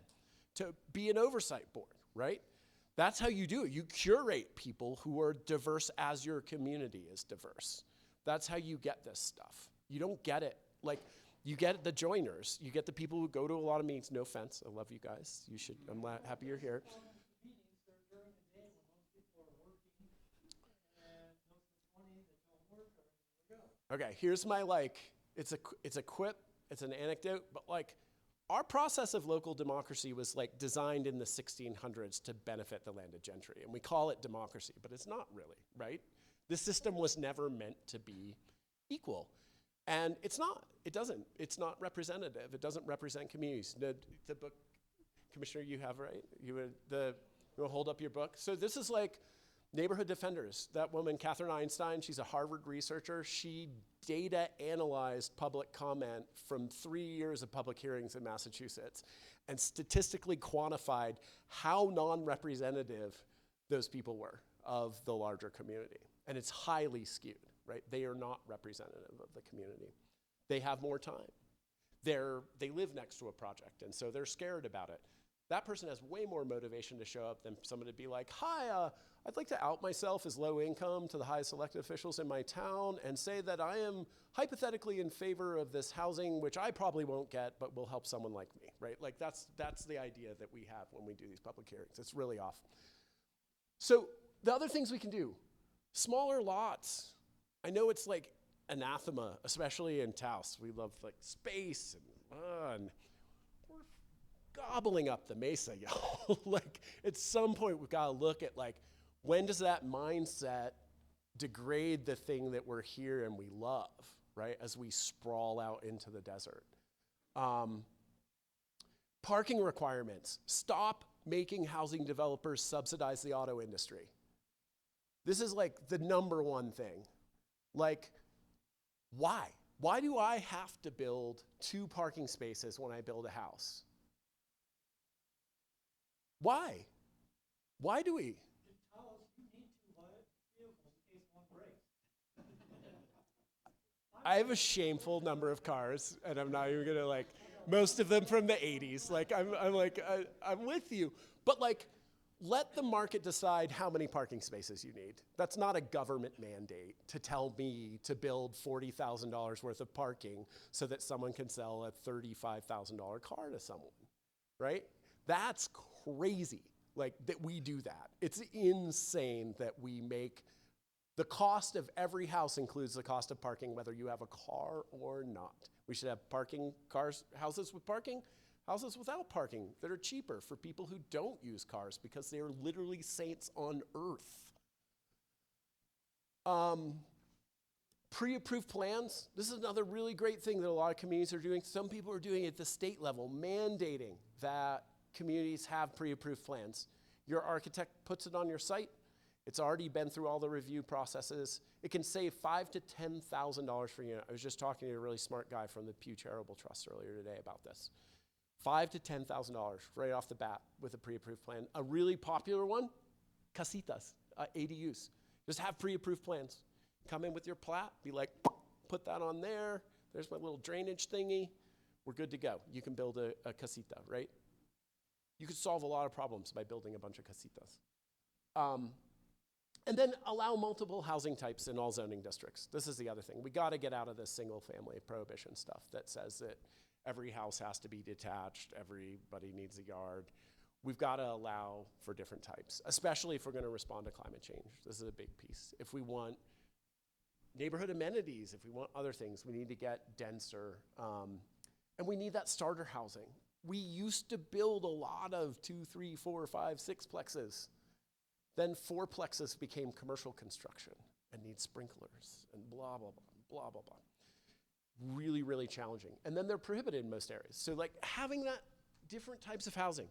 to be an oversight board, right? That's how you do it. You curate people who are diverse as your community is diverse. That's how you get this stuff. You don't get it. Like, you get the joiners. You get the people who go to a lot of meetings. No offense. I love you guys. You should. I'm happy you're here. Okay, here's my it's a quip, it's an anecdote, but like our process of local democracy was like designed in the 1600s to benefit the landed gentry, and we call it democracy, but it's not really, right? This system was never meant to be equal, and it's not. It doesn't. It's not representative. It doesn't represent communities. The book, Commissioner, you have, right? You will hold up your book. So this is like Neighborhood Defenders. That woman, Catherine Einstein, she's a Harvard researcher. She data analyzed public comment from 3 years of public hearings in Massachusetts and statistically quantified how non-representative those people were of the larger community. And it's highly skewed, right? They are not representative of the community. They have more time. They live next to a project, and so they're scared about it. That person has way more motivation to show up than someone to be like, hi, I'd like to out myself as low income to the highest elected officials in my town and say that I am hypothetically in favor of this housing, which I probably won't get, but will help someone like me, right? Like that's the idea that we have when we do these public hearings. It's really off. So the other things we can do, smaller lots. I know it's like anathema, especially in Taos. We love like space and gobbling up the mesa, y'all. Like at some point we've got to look at like, when does that mindset degrade the thing that we're here and we love, right? As we sprawl out into the desert. Parking requirements. Stop making housing developers subsidize the auto industry. This is like the number one thing. Like, why? Why do I have to build 2 parking spaces when I build a house? Why? Why do we? You need 2 vehicles in case one breaks. I have a shameful number of cars, and I'm not even gonna most of them from the 80s. Like I'm with you, but like, let the market decide how many parking spaces you need. That's not a government mandate to tell me to build $40,000 worth of parking so that someone can sell a $35,000 car to someone, right? That's crazy, like that we do that. It's insane that we make the cost of every house includes the cost of parking, whether you have a car or not. We should have houses with parking, houses without parking that are cheaper for people who don't use cars because they are literally saints on earth. Pre-approved plans. This is another really great thing that a lot of communities are doing. Some people are doing it at the state level, mandating that communities have pre-approved plans. Your architect puts it on your site. It's already been through all the review processes. It can save $5,000 to $10,000 per unit. I was just talking to a really smart guy from the Pew Charitable Trust earlier today about this. $5,000 to $10,000 right off the bat with a pre-approved plan. A really popular one, casitas, ADUs. Just have pre-approved plans. Come in with your plat, be like, put that on there. There's my little drainage thingy. We're good to go. You can build a casita, right? You could solve a lot of problems by building a bunch of casitas. And then allow multiple housing types in all zoning districts. This is the other thing. We got to get out of this single family prohibition stuff that says that every house has to be detached, everybody needs a yard. We've got to allow for different types, especially if we're going to respond to climate change. This is a big piece. If we want neighborhood amenities, if we want other things, we need to get denser. And we need that starter housing. We used to build a lot of 2, 3, 4, 5, 6 plexes. Then 4plexes became commercial construction and need sprinklers and blah, blah, blah, blah, blah, blah. Really, really challenging. And then they're prohibited in most areas. So like having that different types of housing,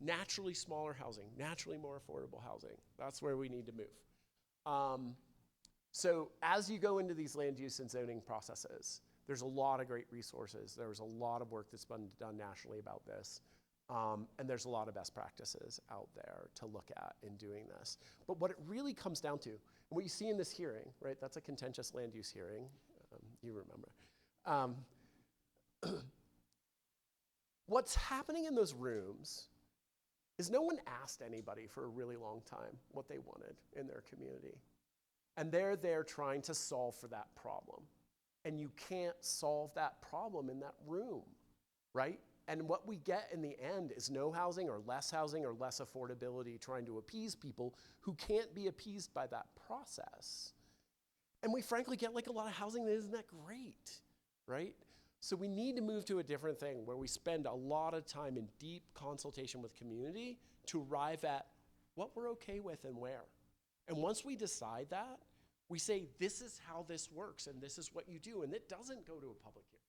naturally smaller housing, naturally more affordable housing, that's where we need to move. So as you go into these land use and zoning processes, there's a lot of great resources. There's a lot of work that's been done nationally about this. And there's a lot of best practices out there to look at in doing this. But what it really comes down to, and what you see in this hearing, right, that's a contentious land use hearing, you remember. What's happening in those rooms is no one asked anybody for a really long time what they wanted in their community. And they're there trying to solve for that problem. And you can't solve that problem in that room, right? And what we get in the end is no housing or less affordability trying to appease people who can't be appeased by that process. And we frankly get like a lot of housing that isn't that great, right? So we need to move to a different thing where we spend a lot of time in deep consultation with community to arrive at what we're okay with and where. And once we decide that, we say, this is how this works and this is what you do. And it doesn't go to a public hearing.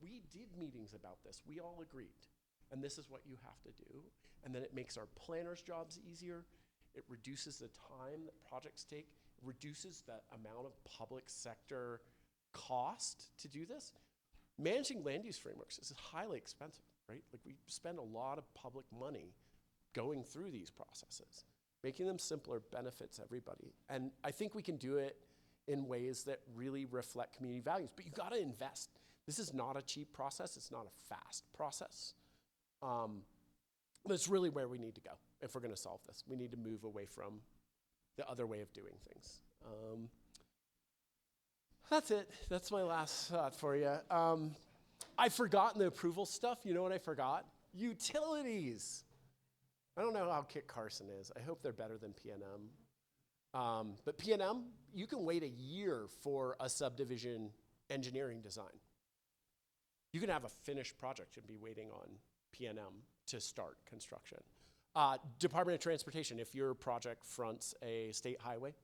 We did meetings about this. We all agreed. And this is what you have to do. And then it makes our planners' jobs easier. It reduces the time that projects take. It reduces the amount of public sector cost to do this. Managing land use frameworks is highly expensive, right? Like we spend a lot of public money going through these processes. Making them simpler benefits everybody. And I think we can do it in ways that really reflect community values. But you gotta invest. This is not a cheap process. It's not a fast process. But it's really where we need to go if we're going to solve this. We need to move away from the other way of doing things. That's it. That's my last thought for you. I've forgotten the approval stuff. You know what I forgot? Utilities. I don't know how Kit Carson is. I hope they're better than PNM. But PNM, you can wait a year for a subdivision engineering design. You can have a finished project and be waiting on PNM to start construction. Department of Transportation, if your project fronts a state highway,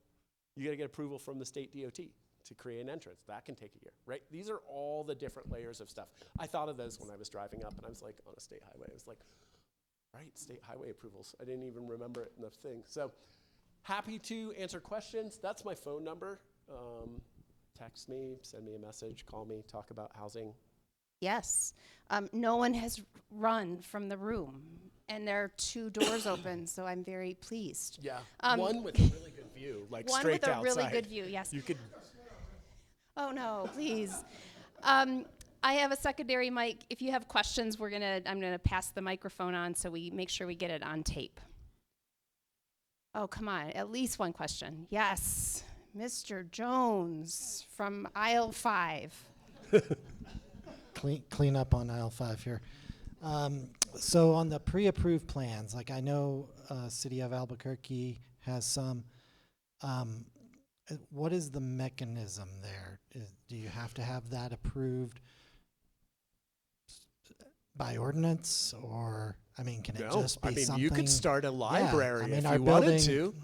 you gotta get approval from the state DOT to create an entrance. That can take a year, right? These are all the different layers of stuff. I thought of those when I was driving up and I was like, on a state highway, I was like, right, state highway approvals. I didn't even remember it in the thing. So happy to answer questions. That's my phone number. Text me, send me a message, call me, talk about housing. Yes. No one has run from the room, and there are 2 doors open, so I'm very pleased. Yeah, one with a really good view, like One straight with a outside. really good view, yes. You could. Oh no, please. I have a secondary mic. If you have questions, I'm gonna pass the microphone on so we make sure we get it on tape. Oh, come on, at least one question. Yes, Mr. Jones from aisle 5. Clean up on aisle 5 here. So on the pre-approved plans, like I know City of Albuquerque has some. What is the mechanism there? Do you have to have that approved by ordinance, or I mean, can it No, just be I mean, something? you could start a library I mean, if our you wanted building- to.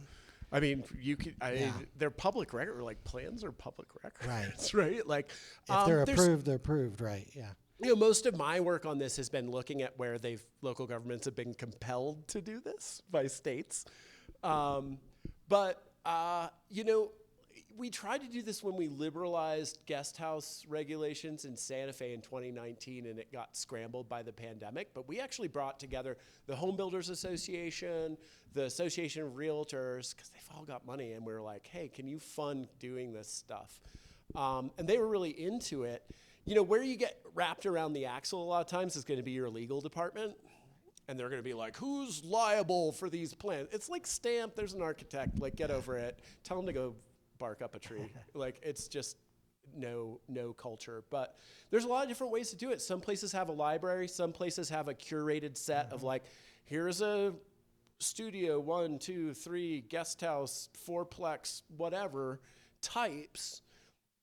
I mean, you could. Yeah. They're public record. Like plans are public records, Right. right? Like, If they're there's- approved, they're approved, right? Yeah. You know, most of my work on this has been looking at where local governments have been compelled to do this by states. You know, we tried to do this when we liberalized guest house regulations in Santa Fe in 2019, and it got scrambled by the pandemic. But we actually brought together the Home Builders Association, the Association of Realtors, because they've all got money, and we were like, hey, can you fund doing this stuff? And they were really into it. You know, where you get wrapped around the axle a lot of times is going to be your legal department. And they're going to be like, who's liable for these plans? It's like stamp, there's an architect, like get over it. Tell them to go bark up a tree. Like it's just no culture. But there's a lot of different ways to do it. Some places have a library. Some places have a curated set of like, here's a studio, 1, 2, 3, guest house, fourplex, whatever types.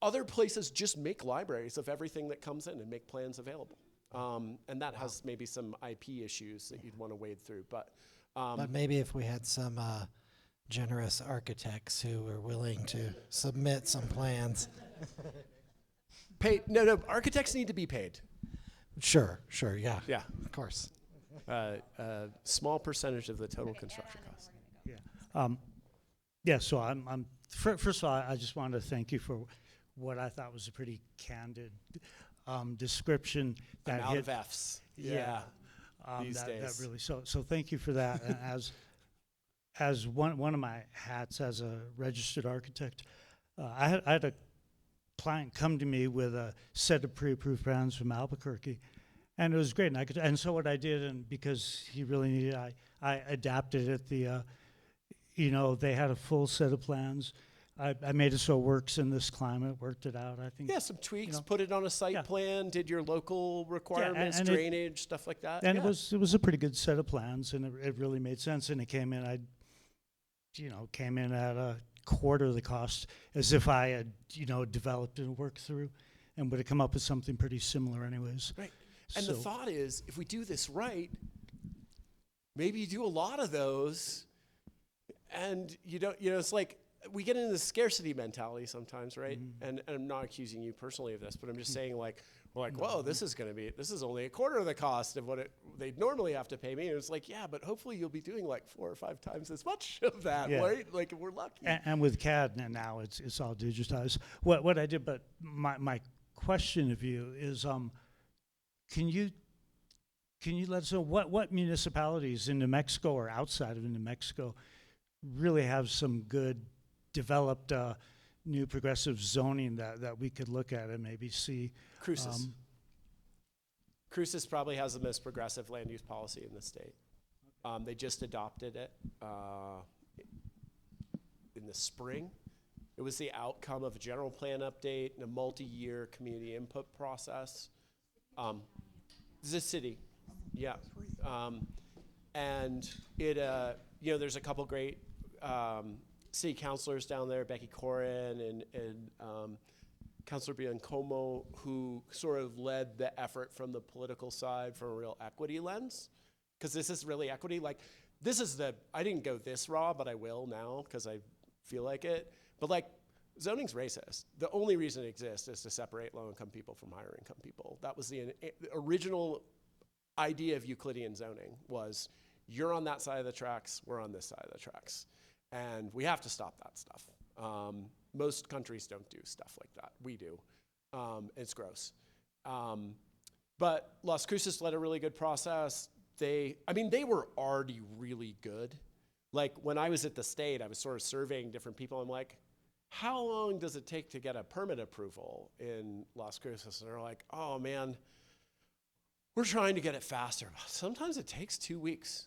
Other places just make libraries of everything that comes in and make plans available. And that has maybe some IP issues that you'd want to wade through. But Maybe if we had some generous architects who were willing to submit some plans. no, architects need to be paid. Sure, yeah. Yeah. Of course. Small percentage of the total construction cost. Yeah, so I'm first of all, I just wanted to thank you for what I thought was a pretty candid description. I'm That out hit, of Fs. Yeah. Yeah. These that days. really, so thank you for that. And as one of my hats as a registered architect, I had a client come to me with a set of pre-approved plans from Albuquerque, and it was great. And so what I did, and because he really needed, I adapted it. They had a full set of plans. I made it so it works in this climate, worked it out, I think. Yeah, some tweaks, put it on a site plan, did your local requirements, and drainage, stuff like that. And yeah. it was a pretty good set of plans, and it really made sense. And it came in, came in at a quarter of the cost, as if I had, developed and worked through, and would have come up with something pretty similar anyways. Right. And the thought is, if we do this right, maybe you do a lot of those, and you don't, it's like, we get into the scarcity mentality sometimes, right? Mm-hmm. And I'm not accusing you personally of this, but I'm just saying we're like, whoa, this is only a quarter of the cost of what they'd normally have to pay me. And it's like, yeah, but hopefully you'll be doing like 4 or 5 times as much of that, right? Like if we're lucky. And with CAD now it's all digitized. What I did, but my question of you is, can you let us know what municipalities in New Mexico or outside of New Mexico really have some good developed new progressive zoning that we could look at and maybe see? Cruces. Cruces probably has the most progressive land use policy in the state. They just adopted it in the spring. It was the outcome of a general plan update and a multi-year community input process. The city, yeah. And it, there's a couple great city councilors down there, Becky Corin and Councilor Biancomo, who sort of led the effort from the political side from a real equity lens. Because this is really equity. Like, I didn't go this raw, but I will now because I feel like it. But like, zoning's racist. The only reason it exists is to separate low-income people from higher-income people. That was the original idea of Euclidean zoning, was you're on that side of the tracks, we're on this side of the tracks. And we have to stop that stuff. Most countries don't do stuff like that. We do. It's gross. But Las Cruces led a really good process. They were already really good. Like when I was at the state, I was sort of surveying different people. I'm like, how long does it take to get a permit approval in Las Cruces? And they're like, oh man, we're trying to get it faster. Sometimes it takes 2 weeks.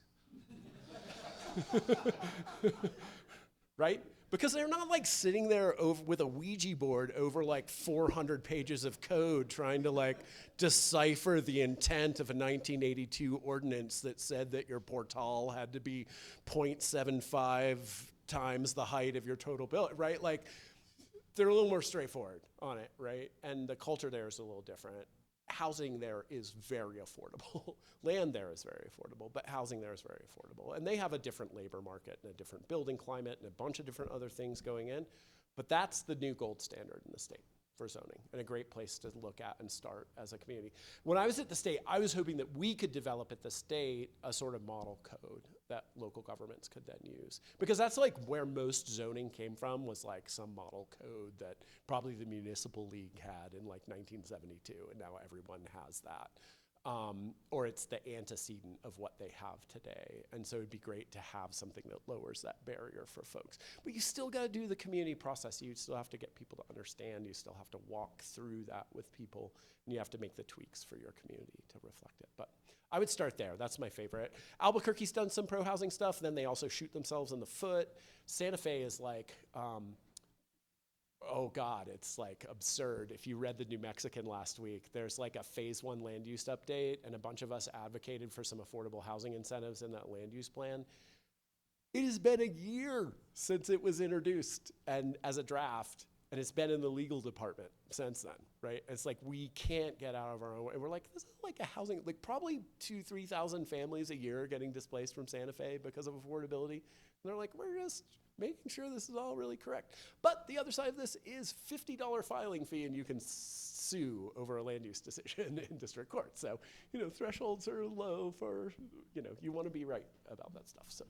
Right? Because they're not like sitting there with a Ouija board over like 400 pages of code trying to like decipher the intent of a 1982 ordinance that said that your portal had to be 0.75 times the height of your total bill, right? Like they're a little more straightforward on it, right? And the culture there is a little different. Housing there is very affordable. Land there is very affordable, but housing there is very affordable. And they have a different labor market and a different building climate and a bunch of different other things going in. But that's the new gold standard in the state for zoning and a great place to look at and start as a community. When I was at the state, I was hoping that we could develop at the state a sort of model code that local governments could then use. Because that's like where most zoning came from, was like some model code that probably the municipal league had in like 1972, and now everyone has that. Or it's the antecedent of what they have today. And so it'd be great to have something that lowers that barrier for folks. But you still gotta do the community process. You still have to get people to understand. You still have to walk through that with people, and you have to make the tweaks for your community to reflect it. But I would start there. That's my favorite. Albuquerque's done some pro-housing stuff. Then they also shoot themselves in the foot. Santa Fe is like, oh God, it's like absurd. If you read the New Mexican last week, there's like a phase 1 land use update, and a bunch of us advocated for some affordable housing incentives in that land use plan. It has been a year since it was introduced and as a draft, and it's been in the legal department since then, right? It's like we can't get out of our own way. And we're like, this is like a housing, like probably 2,000-3,000 families a year are getting displaced from Santa Fe because of affordability. And they're like, we're just making sure this is all really correct. But the other side of this is $50 filing fee, and you can sue over a land use decision in district court. So, thresholds are low for, you want to be right about that stuff. So.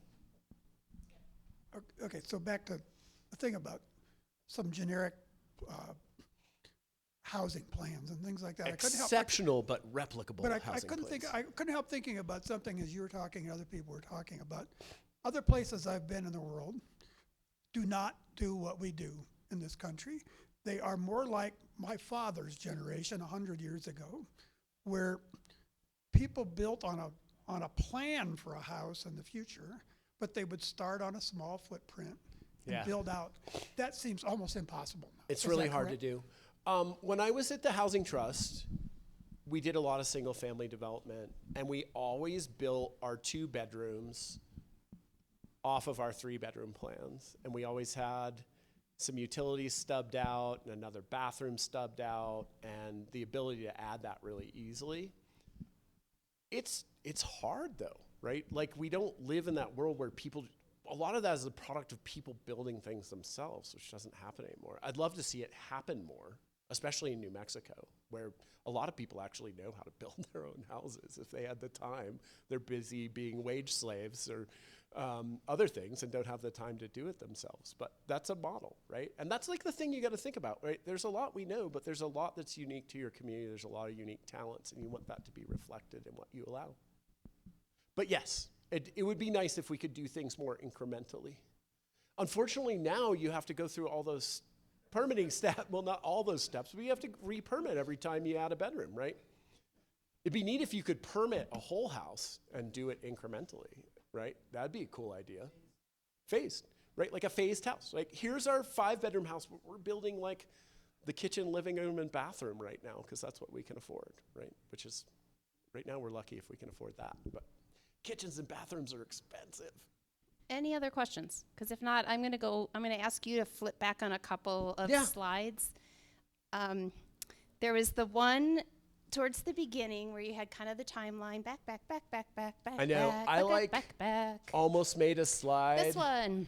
Okay, so back to the thing about some generic housing plans and things like that. Exceptional but replicable housing plans. I couldn't help thinking about something as you were talking and other people were talking about. Other places I've been in the world do not do what we do in this country. They are more like my father's generation 100 years ago, where people built on a plan for a house in the future, but they would start on a small footprint and build out. That seems almost impossible now. It's really hard to do. When I was at the Housing Trust, we did a lot of single family development, and we always built our 2 bedrooms off of our 3-bedroom plans. And we always had some utilities stubbed out and another bathroom stubbed out, and the ability to add that really easily. It's hard though, right? Like we don't live in that world where a lot of that is a product of people building things themselves, which doesn't happen anymore. I'd love to see it happen more, especially in New Mexico, where a lot of people actually know how to build their own houses if they had the time. They're busy being wage slaves or other things and don't have the time to do it themselves. But that's a model, right? And that's like the thing you got to think about, right? There's a lot we know, but there's a lot that's unique to your community. There's a lot of unique talents, and you want that to be reflected in what you allow. But yes, it would be nice if we could do things more incrementally. Unfortunately, now you have to go through all those permitting steps. Well, not all those steps, but you have to re-permit every time you add a bedroom, right? It'd be neat if you could permit a whole house and do it incrementally, right? That'd be a cool idea. Phased, right? Like a phased house. Like here's our 5-bedroom house. We're building like the kitchen, living room, and bathroom right now because that's what we can afford, right? Which is, right now we're lucky if we can afford that. But kitchens and bathrooms are expensive. Any other questions? Because if not, I'm going to ask you to flip back on a couple of slides. There was the one towards the beginning where you had kind of the timeline, back. I know. Back. Almost made a slide. This one.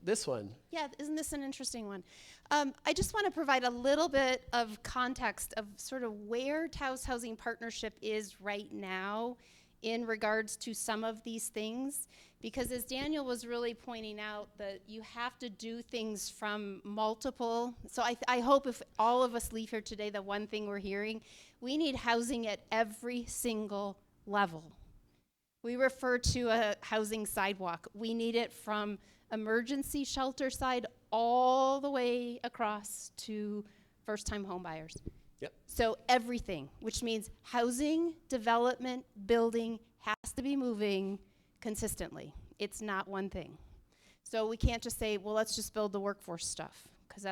This one. Yeah, isn't this an interesting one? I just want to provide a little bit of context of sort of where Taos Housing Partnership is right now in regards to some of these things, because as Daniel was really pointing out, that you have to do things from multiple. So I hope if all of us leave here today, the one thing we're hearing, we need housing at every single level. We refer to a housing sidewalk. We need it from emergency shelter side all the way across to first-time home buyers. Yep. So everything, which means housing, development, building has to be moving consistently. It's not one thing. So we can't just say, well, let's just build the workforce stuff, because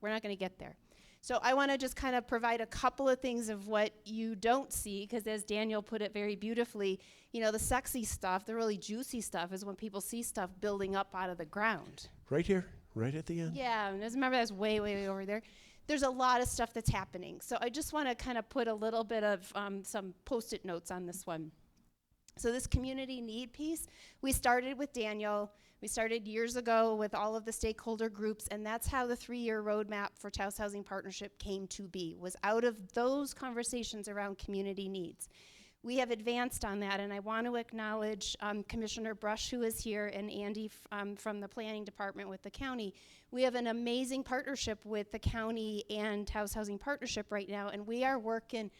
we're not going to get there. So I want to just kind of provide a couple of things of what you don't see, because as Daniel put it very beautifully, the sexy stuff, the really juicy stuff is when people see stuff building up out of the ground. Right here, right at the end. Yeah, and remember that's way, way, way over there. There's a lot of stuff that's happening. So I just want to kind of put a little bit of some Post-it notes on this one. So this community need piece, we started with Daniel. We started years ago with all of the stakeholder groups, and that's how the 3-year roadmap for Taos Housing Partnership came to be, was out of those conversations around community needs. We have advanced on that, and I want to acknowledge Commissioner Brush, who is here, and Andy from the planning department with the county. We have an amazing partnership with the county and Taos Housing Partnership right now, and we are working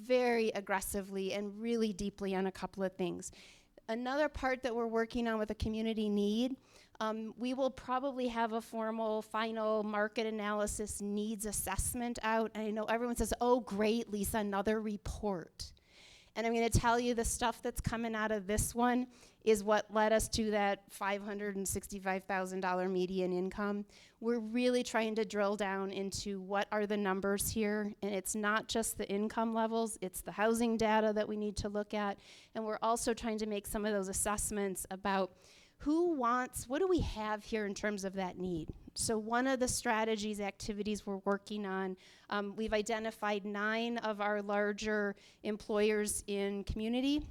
very aggressively and really deeply on a couple of things. Another part that we're working on with a community need, we will probably have a formal final market analysis needs assessment out. And I know everyone says, oh great, Lisa, another report. And I'm going to tell you the stuff that's coming out of this one is what led us to that $565,000 median income. We're really trying to drill down into what are the numbers here, and it's not just the income levels, it's the housing data that we need to look at, and we're also trying to make some of those assessments about what do we have here in terms of that need. So one of the strategies, activities we're working on, we've identified 9 of our larger employers in community.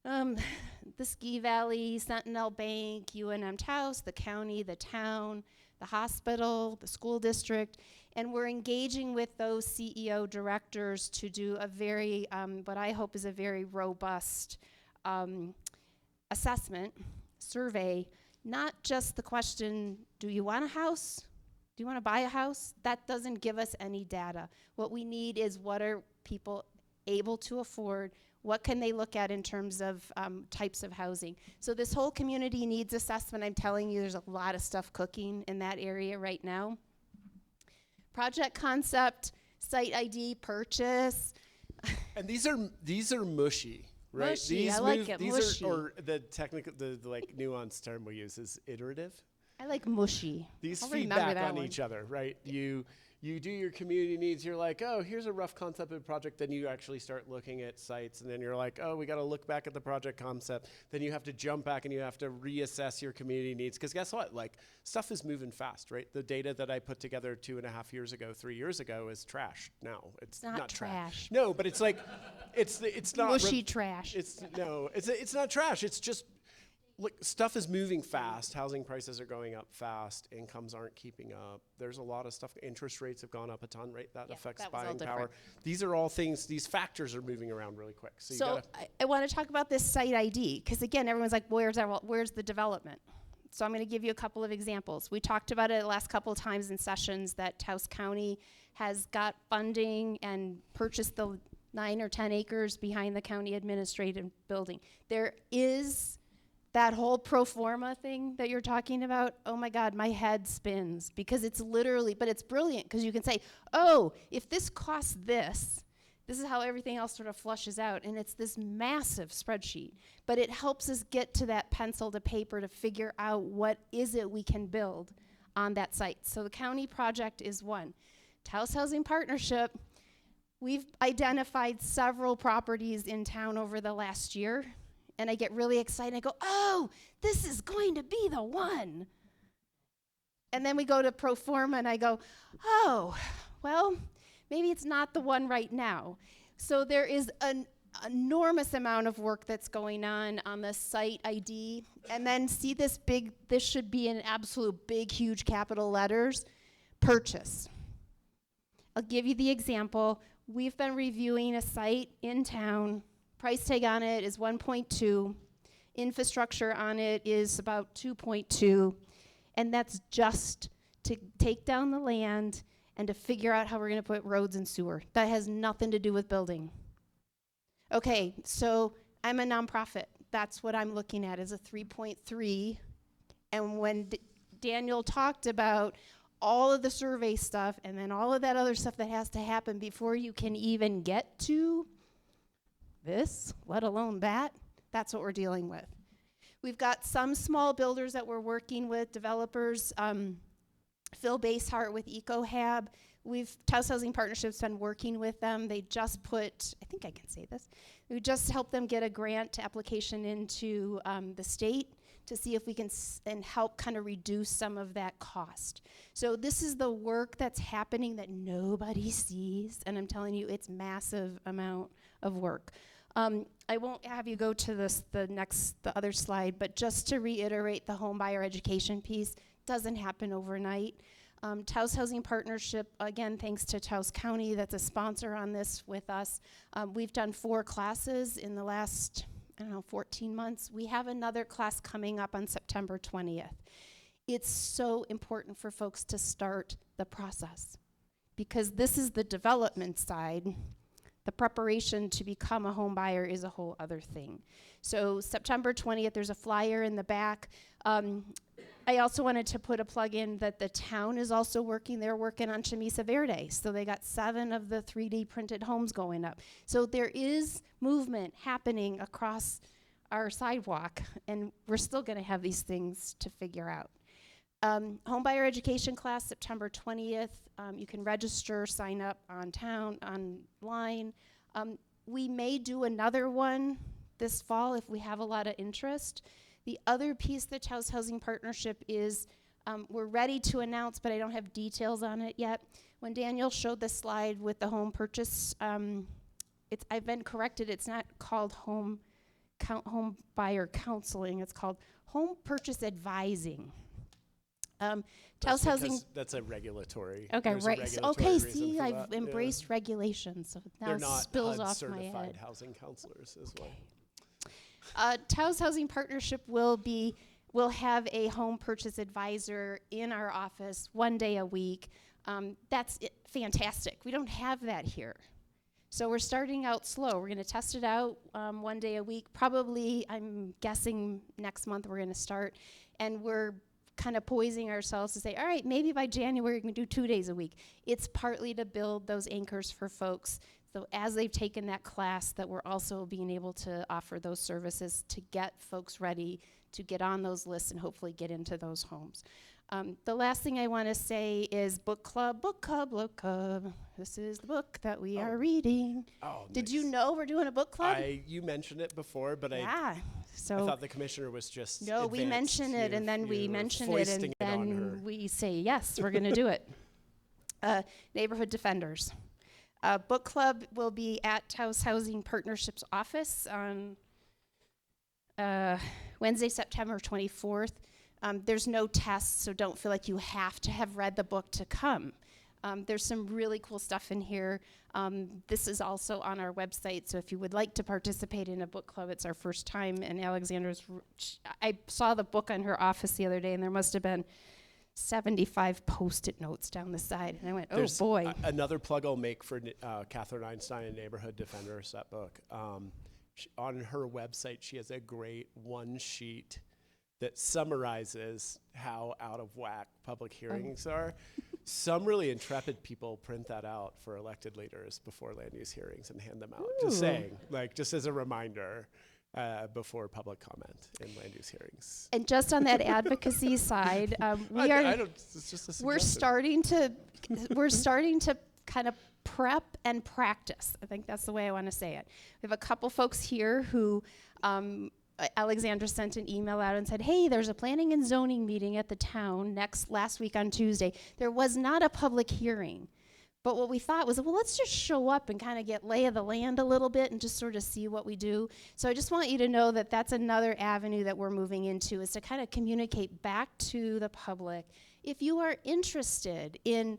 The Ski Valley, Sentinel Bank, UNM Taos, the county, the town, the hospital, the school district, and we're engaging with those CEO directors to do a very, what I hope is a very robust assessment, survey, not just the question, do you want a house? Do you want to buy a house? That doesn't give us any data. What we need is what are people able to afford? What can they look at in terms of types of housing? So this whole community needs assessment, I'm telling you, there's a lot of stuff cooking in that area right now. Project concept, site ID, purchase. And these are mushy, right? Mushy, These I like it, these mushy. or the technical, the like nuanced term we use is iterative. I like mushy. These I'll feed remember back that on one. each other, right? You do your community needs, you're like, oh, here's a rough concept of the project, then you actually start looking at sites, and then you're like, oh, we gotta look back at the project concept, then you have to jump back and you have to reassess your community needs, because guess what, like, stuff is moving fast, right? The data that I put together 2.5 years ago, 3 years ago is trash now. It's Not not trash. No, but it's like, it's not. Mushy trash. It's not trash, it's just, look, stuff is moving fast. Housing prices are going up fast. Incomes aren't keeping up. There's a lot of stuff. Interest rates have gone up a ton, right? That Yeah, affects that was all buying power. different. These are all things, these factors are moving around really quick. So, you So gotta, I want to talk about this site ID, because again, everyone's like, where's the development? So I'm going to give you a couple of examples. We talked about it the last couple of times in sessions that Taos County has got funding and purchased the 9 or 10 acres behind the county administrative building. There is that whole pro forma thing that you're talking about. Oh my God, my head spins, because it's literally, but it's brilliant, because you can say, oh, if this costs this is how everything else sort of flushes out, and it's this massive spreadsheet, but it helps us get to that pencil to paper to figure out what is it we can build on that site. So the county project is one. Taos Housing Partnership, we've identified several properties in town over the last year, and I get really excited. I go, oh, this is going to be the one. And then we go to pro forma, and I go, oh, well, maybe it's not the one right now. So there is an enormous amount of work that's going on the site ID. And then see this should be in absolute big, huge capital letters, purchase. I'll give you the example. We've been reviewing a site in town. Price tag on it is 1.2. Infrastructure on it is about 2.2. And that's just to take down the land and to figure out how we're going to put roads and sewer. That has nothing to do with building. Okay, so I'm a nonprofit. That's what I'm looking at, is a 3.3. And when Daniel talked about all of the survey stuff and then all of that other stuff that has to happen before you can even get to this, let alone that, that's what we're dealing with. We've got some small builders that we're working with, developers, Phil Basehart with EcoHab. Taos Housing Partnership's been working with them. They just put, I think I can say this, we just helped them get a grant application into the state to see if we can and help kind of reduce some of that cost. So this is the work that's happening that nobody sees, and I'm telling you, it's massive amount of work. I won't have you go to the other slide, but just to reiterate the home buyer education piece, doesn't happen overnight. Taos Housing Partnership, again, thanks to Taos County, that's a sponsor on this with us. We've done 4 classes in the last, 14 months. We have another class coming up on September 20th. It's so important for folks to start the process because this is the development side. The preparation to become a home buyer is a whole other thing. So September 20th, there's a flyer in the back. I also wanted to put a plug in that the town is also working. They're working on Chamisa Verde. So they got 7 of the 3D printed homes going up. So there is movement happening across our sidewalk, and we're still going to have these things to figure out. Home buyer education class, September 20th. You can register, sign up online. We may do another one this fall if we have a lot of interest. The other piece that Taos Housing Partnership is, we're ready to announce, but I don't have details on it yet. When Daniel showed the slide with the home purchase, I've been corrected. It's not called home buyer counseling. It's called home purchase advising. Taos Housing. That's a regulatory. Okay, there's a right. regulatory Okay, reason see, for I've that. embraced regulations, so now They're it not spills HUD off my certified head. housing counselors as well. Taos Housing Partnership will have a home purchase advisor in our office 1 day a week. That's fantastic. We don't have that here. So we're starting out slow. We're going to test it out 1 day a week. Probably, I'm guessing next month we're going to start. And we're kind of poising ourselves to say, all right, maybe by January we can do 2 days a week. It's partly to build those anchors for folks. So as they've taken that class, that we're also being able to offer those services to get folks ready to get on those lists and hopefully get into those homes. The last thing I want to say is book club, book club, book club. This is the book that we are reading. Oh, Did you nice. know we're doing a book club? You mentioned it before, but Yeah. I So thought the commissioner was just no, we advanced. mention it, and then You we were mention it, foisting and on her. then we say, yes, we're going to do it. Neighborhood Defenders. Book club will be at Taos Housing Partnership's office on Wednesday, September 24th. There's no tests, so don't feel like you have to have read the book to come. There's some really cool stuff in here. This is also on our website, so if you would like to participate in a book club, it's our first time. And I saw the book on her office the other day, and there must have been 75 Post-it notes down the side. And I went, There's oh boy. Another plug I'll make for Catherine Einstein and Neighborhood Defenders, that book. On her website, she has a great one-sheet that summarizes how out of whack public hearings are. Some really intrepid people print that out for elected leaders before land use hearings and hand them out. Just Ooh. saying, just as a reminder before public comment in land use hearings. And just on that advocacy side, It's just a we're suggestion. starting to kind of prep and practice. I think that's the way I want to say it. We have a couple folks here who Alexandra sent an email out and said, hey, there's a planning and zoning meeting at the town last week on Tuesday. There was not a public hearing. But what we thought was, well, let's just show up and kind of get lay of the land a little bit and just sort of see what we do. So I just want you to know that that's another avenue that we're moving into, is to kind of communicate back to the public. If you are interested in,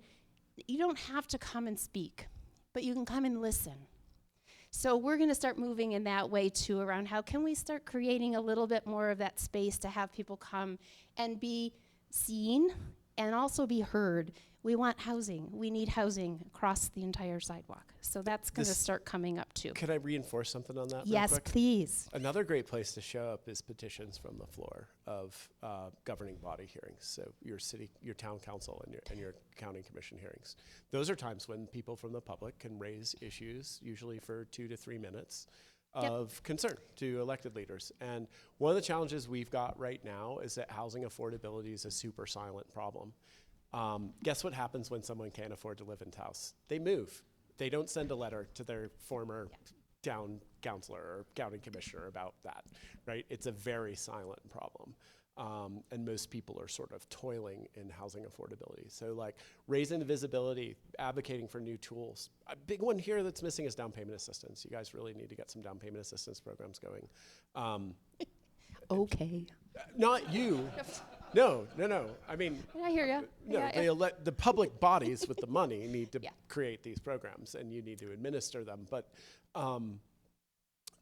you don't have to come and speak, but you can come and listen. So we're going to start moving in that way too, around how can we start creating a little bit more of that space to have people come and be seen and also be heard. We want housing. We need housing across the entire sidewalk. So that's going to start coming up too. Could I reinforce something on that real Yes, quick? please. Another great place to show up is petitions from the floor of governing body hearings. So your town council and your county commission hearings. Those are times when people from the public can raise issues, usually for 2 to 3 minutes. of concern to elected leaders. And one of the challenges we've got right now is that housing affordability is a super silent problem. Guess what happens when someone can't afford to live in Taos? They move. They don't send a letter to their former town councilor or county commissioner about that, right? It's a very silent problem. And most people are sort of toiling in housing affordability. So like raising the visibility, advocating for new tools. A big one here that's missing is down payment assistance. You guys really need to get some down payment assistance programs going. Okay. Not you. No. I mean, I hear you. no, the public bodies with the money need to Yeah. create these programs, and you need to administer them. But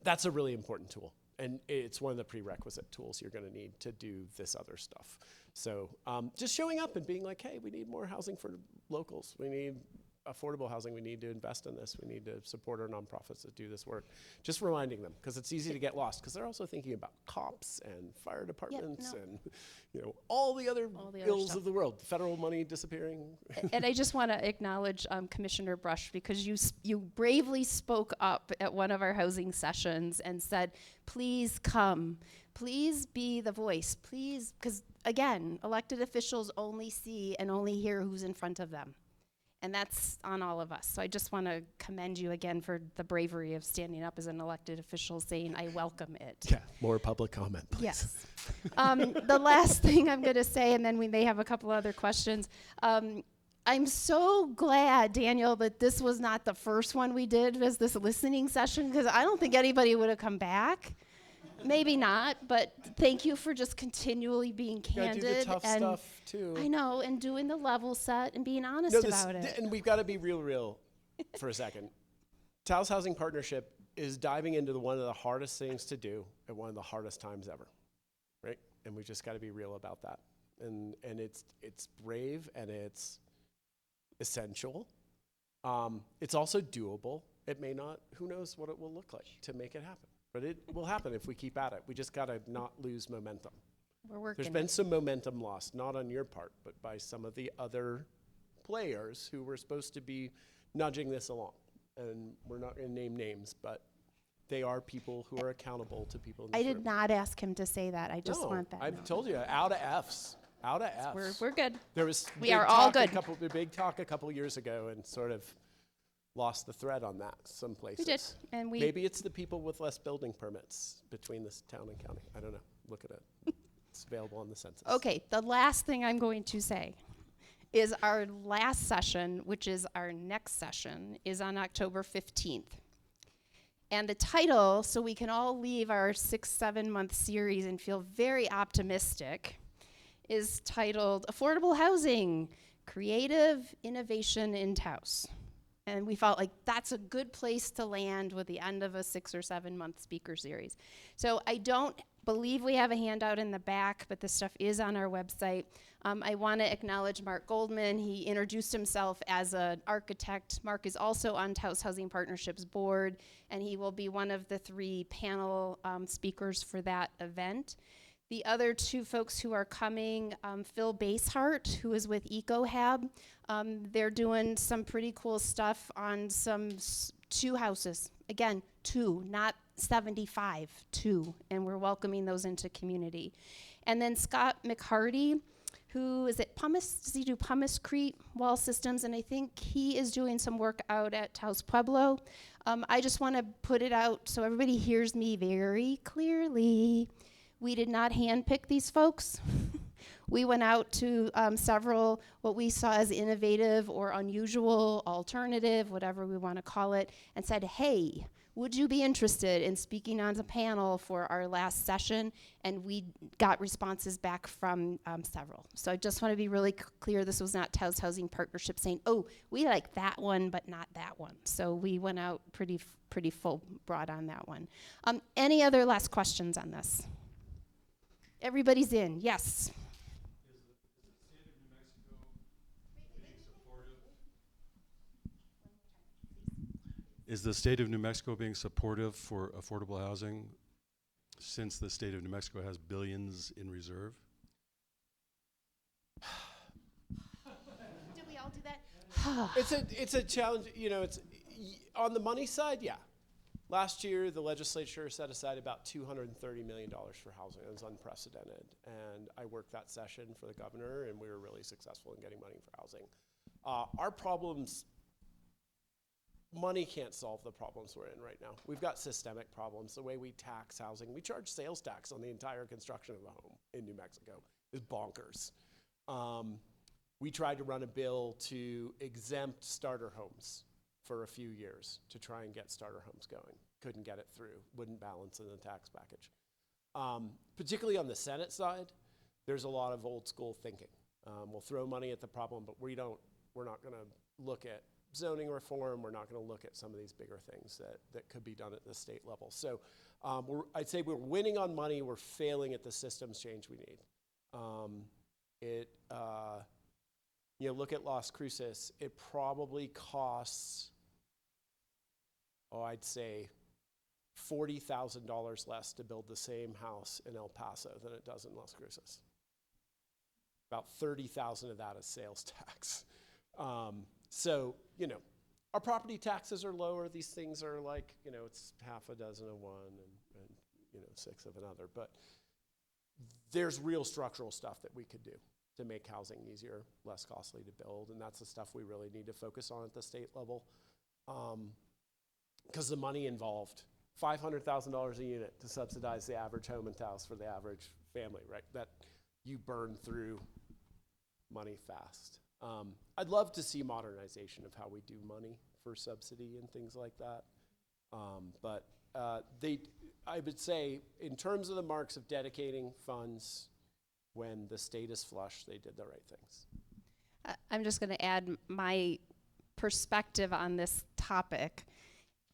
that's a really important tool, and it's one of the prerequisite tools you're going to need to do this other stuff. So just showing up and being like, hey, we need more housing for locals. We need affordable housing. We need to invest in this. We need to support our nonprofits that do this work. Just reminding them, because it's easy to get lost, because they're also thinking about cops and fire departments and all the other ills stuff. of the world. Federal money disappearing. And I just want to acknowledge Commissioner Brush, because you bravely spoke up at one of our housing sessions and said, please come, please be the voice, please, because again, elected officials only see and only hear who's in front of them. And that's on all of us. So I just want to commend you again for the bravery of standing up as an elected official saying, I welcome it. Yeah, more public comment, please. Yes. The last thing I'm going to say, and then we may have a couple other questions. I'm so glad, Daniel, that this was not the first one we did as this listening session, because I don't think anybody would have come back. Maybe not, but thank you for just continually being candid. Do the tough and stuff too. I know, and doing the level set and being honest about it. And we've got to be real for a second. Taos Housing Partnership is diving into one of the hardest things to do at one of the hardest times ever, right? And we just got to be real about that. And it's brave and it's essential. It's also doable. It may not. Who knows what it will look like to make it happen. But it will happen if we keep at it. We just got to not lose momentum. We're working. There's been some momentum lost, not on your part, but by some of the other players who were supposed to be nudging this along. And we're not going to name names, but they are people who are accountable to people in this I did room. not ask him to say that. I just No, want that. I've known. told you, out of Fs. Out of Fs. We're good. There was We big are all talk good. big talk a couple years ago and sort of lost the thread on that some places. We did, and we Maybe it's the people with less building permits between this town and county. I don't know. Look at it. It's available on the census. Okay, the last thing I'm going to say is our last session, which is our next session, is on October 15th. And the title, so we can all leave our 6-7 month series and feel very optimistic, is titled Affordable Housing, Creative Innovation in Taos. And we felt like that's a good place to land with the end of a 6 or 7 month speaker series. So I don't believe we have a handout in the back, but this stuff is on our website. I want to acknowledge Mark Goldman. He introduced himself as an architect. Mark is also on Taos Housing Partnerships board, and he will be one of the 3 panel speakers for that event. The other 2 folks who are coming, Phil Basehart, who is with EcoHab. They're doing some pretty cool stuff on some 2 houses. Again, 2, not 75, 2. And we're welcoming those into community. And then Scott McHardy, who is at Pumice, does he do Pumice Crete Wall Systems? And I think he is doing some work out at Taos Pueblo. I just want to put it out so everybody hears me very clearly. We did not handpick these folks. We went out to several what we saw as innovative or unusual, alternative, whatever we want to call it, and said, hey, would you be interested in speaking on the panel for our last session? And we got responses back from several. So I just want to be really clear, this was not Taos Housing Partnership saying, oh, we like that one, but not that one. So we went out pretty full broad on that one. Any other last questions on this? Everybody's in, yes. Is the state of New Mexico being supportive for affordable housing since the state of New Mexico has billions in reserve? Did we all do that? It's a challenge, it's on the money side, yeah. Last year, the legislature set aside about $230 million for housing. It was unprecedented. And I worked that session for the governor, and we were really successful in getting money for housing. Our problems, money can't solve the problems we're in right now. We've got systemic problems. The way we tax housing, we charge sales tax on the entire construction of a home in New Mexico is bonkers. We tried to run a bill to exempt starter homes for a few years to try and get starter homes going. Couldn't get it through, wouldn't balance in the tax package. Particularly on the Senate side, there's a lot of old school thinking. We'll throw money at the problem, but we're not gonna look at zoning reform. We're not gonna look at some of these bigger things that could be done at the state level. So I'd say we're winning on money, we're failing at the systems change we need. Look at Las Cruces, it probably costs, I'd say $40,000 less to build the same house in El Paso than it does in Las Cruces. About 30,000 of that is sales tax. So, our property taxes are lower. These things are like, it's half a dozen of one and 6 of another. But there's real structural stuff that we could do to make housing easier, less costly to build. And that's the stuff we really need to focus on at the state level. Because the money involved, $500,000 a unit to subsidize the average home and house for the average family, right? That you burn through money fast. I'd love to see modernization of how we do money for subsidy and things like that. But I would say, in terms of the marks of dedicating funds, when the state is flush, they did the right things. I'm just going to add my perspective on this topic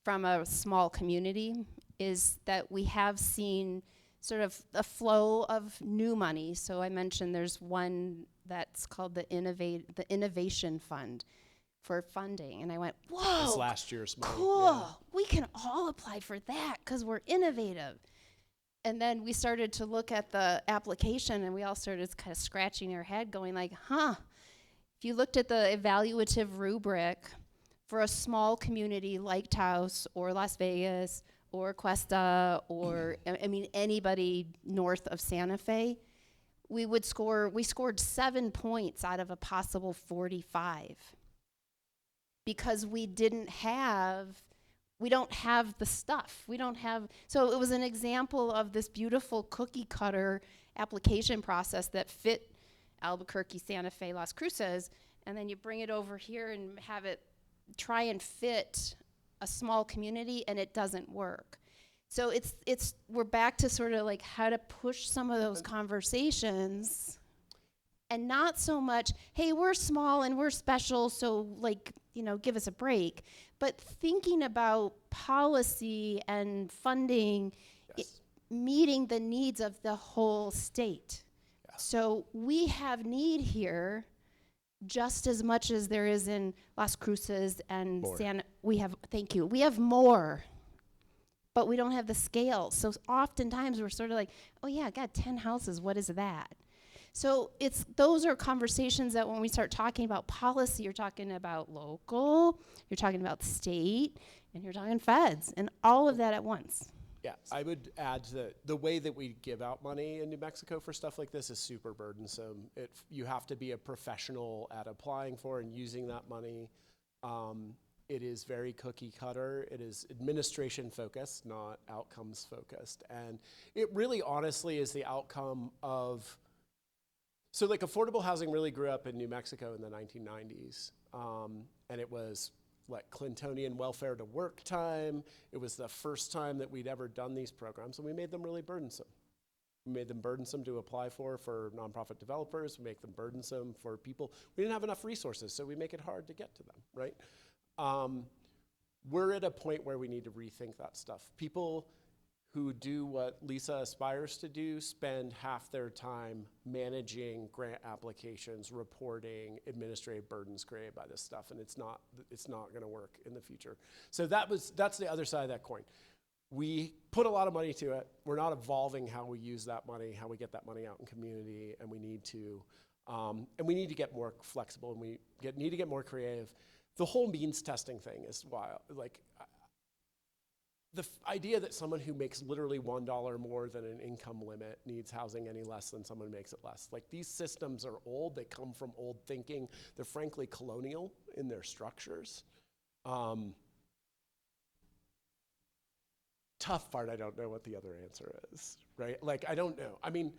from a small community is that we have seen sort of a flow of new money. So I mentioned there's one that's called the Innovation Fund for funding. And I went, whoa, This last year's money. cool. Yeah. We can all apply for that because we're innovative. And then we started to look at the application and we all started kind of scratching our head going like, if you looked at the evaluative rubric for a small community like Taos or Las Vegas or Cuesta or, anybody north of Santa Fe, we scored 7 points out of a possible 45 because we don't have the stuff. So it was an example of this beautiful cookie cutter application process that fit Albuquerque, Santa Fe, Las Cruces, and then you bring it over here and have it try and fit a small community, and it doesn't work. So we're back to sort of like how to push some of those conversations, and not so much, hey, we're small and we're special, so give us a break. But thinking about policy and funding, Yes. meeting the needs of the whole state. Yeah. So we have need here just as much as there is in Las Cruces and More. Thank you. We have more, but we don't have the scale. So oftentimes we're sort of like, oh yeah, I got 10 houses, what is that? So those are conversations that when we start talking about policy, you're talking about local, you're talking about state, and you're talking feds, and all of that at once. Yeah, I would add that the way that we give out money in New Mexico for stuff like this is super burdensome. You have to be a professional at applying for and using that money. It is very cookie cutter. It is administration focused, not outcomes focused. And it really honestly is the outcome of, so like affordable housing really grew up in New Mexico in the 1990s. And it was like Clintonian welfare to work time. It was the first time that we'd ever done these programs, and we made them really burdensome. We made them burdensome to apply for nonprofit developers. We make them burdensome for people. We didn't have enough resources, so we make it hard to get to them, right? We're at a point where we need to rethink that stuff. People who do what Lisa aspires to do spend half their time managing grant applications, reporting, administrative burdens created by this stuff, and it's not going to work in the future. So that's the other side of that coin. We put a lot of money to it. We're not evolving how we use that money, how we get that money out in community, and we need to get more flexible, and we need to get more creative. The whole means testing thing is wild. Like, idea that someone who makes literally $1 more than an income limit needs housing any less than someone who makes it less. Like, these systems are old. They come from old thinking. They're frankly colonial in their structures. Tough part, I don't know what the other answer is, right? Like, I don't know. I mean,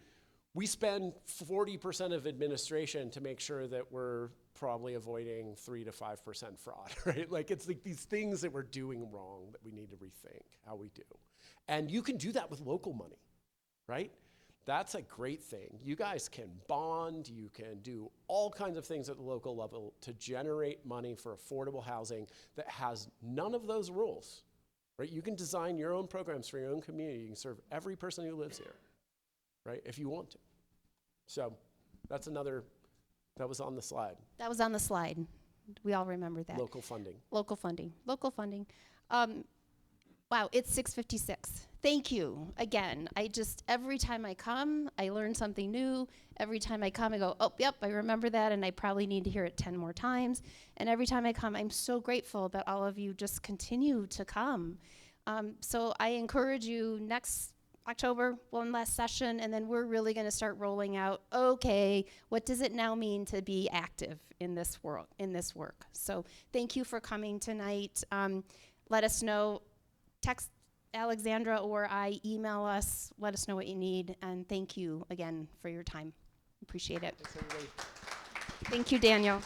we spend 40% of administration to make sure that we're probably avoiding 3 to 5% fraud, right? Like, it's like these things that we're doing wrong that we need to rethink how we do. And you can do that with local money, right? That's a great thing. You guys can bond, you can do all kinds of things at the local level to generate money for affordable housing that has none of those rules, right? You can design your own programs for your own community. You can serve every person who lives here, right, if you want to. So that's another, that was on the slide. That was on the slide. We all remember that. Local funding. Local funding. Local funding. Wow, it's 6:56. Thank you again. Every time I come, I learn something new. Every time I come, I go, oh, yep, I remember that, and I probably need to hear it 10 more times. And every time I come, I'm so grateful that all of you just continue to come. So I encourage you, next October, one last session, and then we're really going to start rolling out, okay, what does it now mean to be active in this world, in this work? So thank you for coming tonight. Let us know, text Alexandra or I, email us, let us know what you need, and thank you again for your time. Appreciate it. Thanks, everybody. Thank you, Daniel.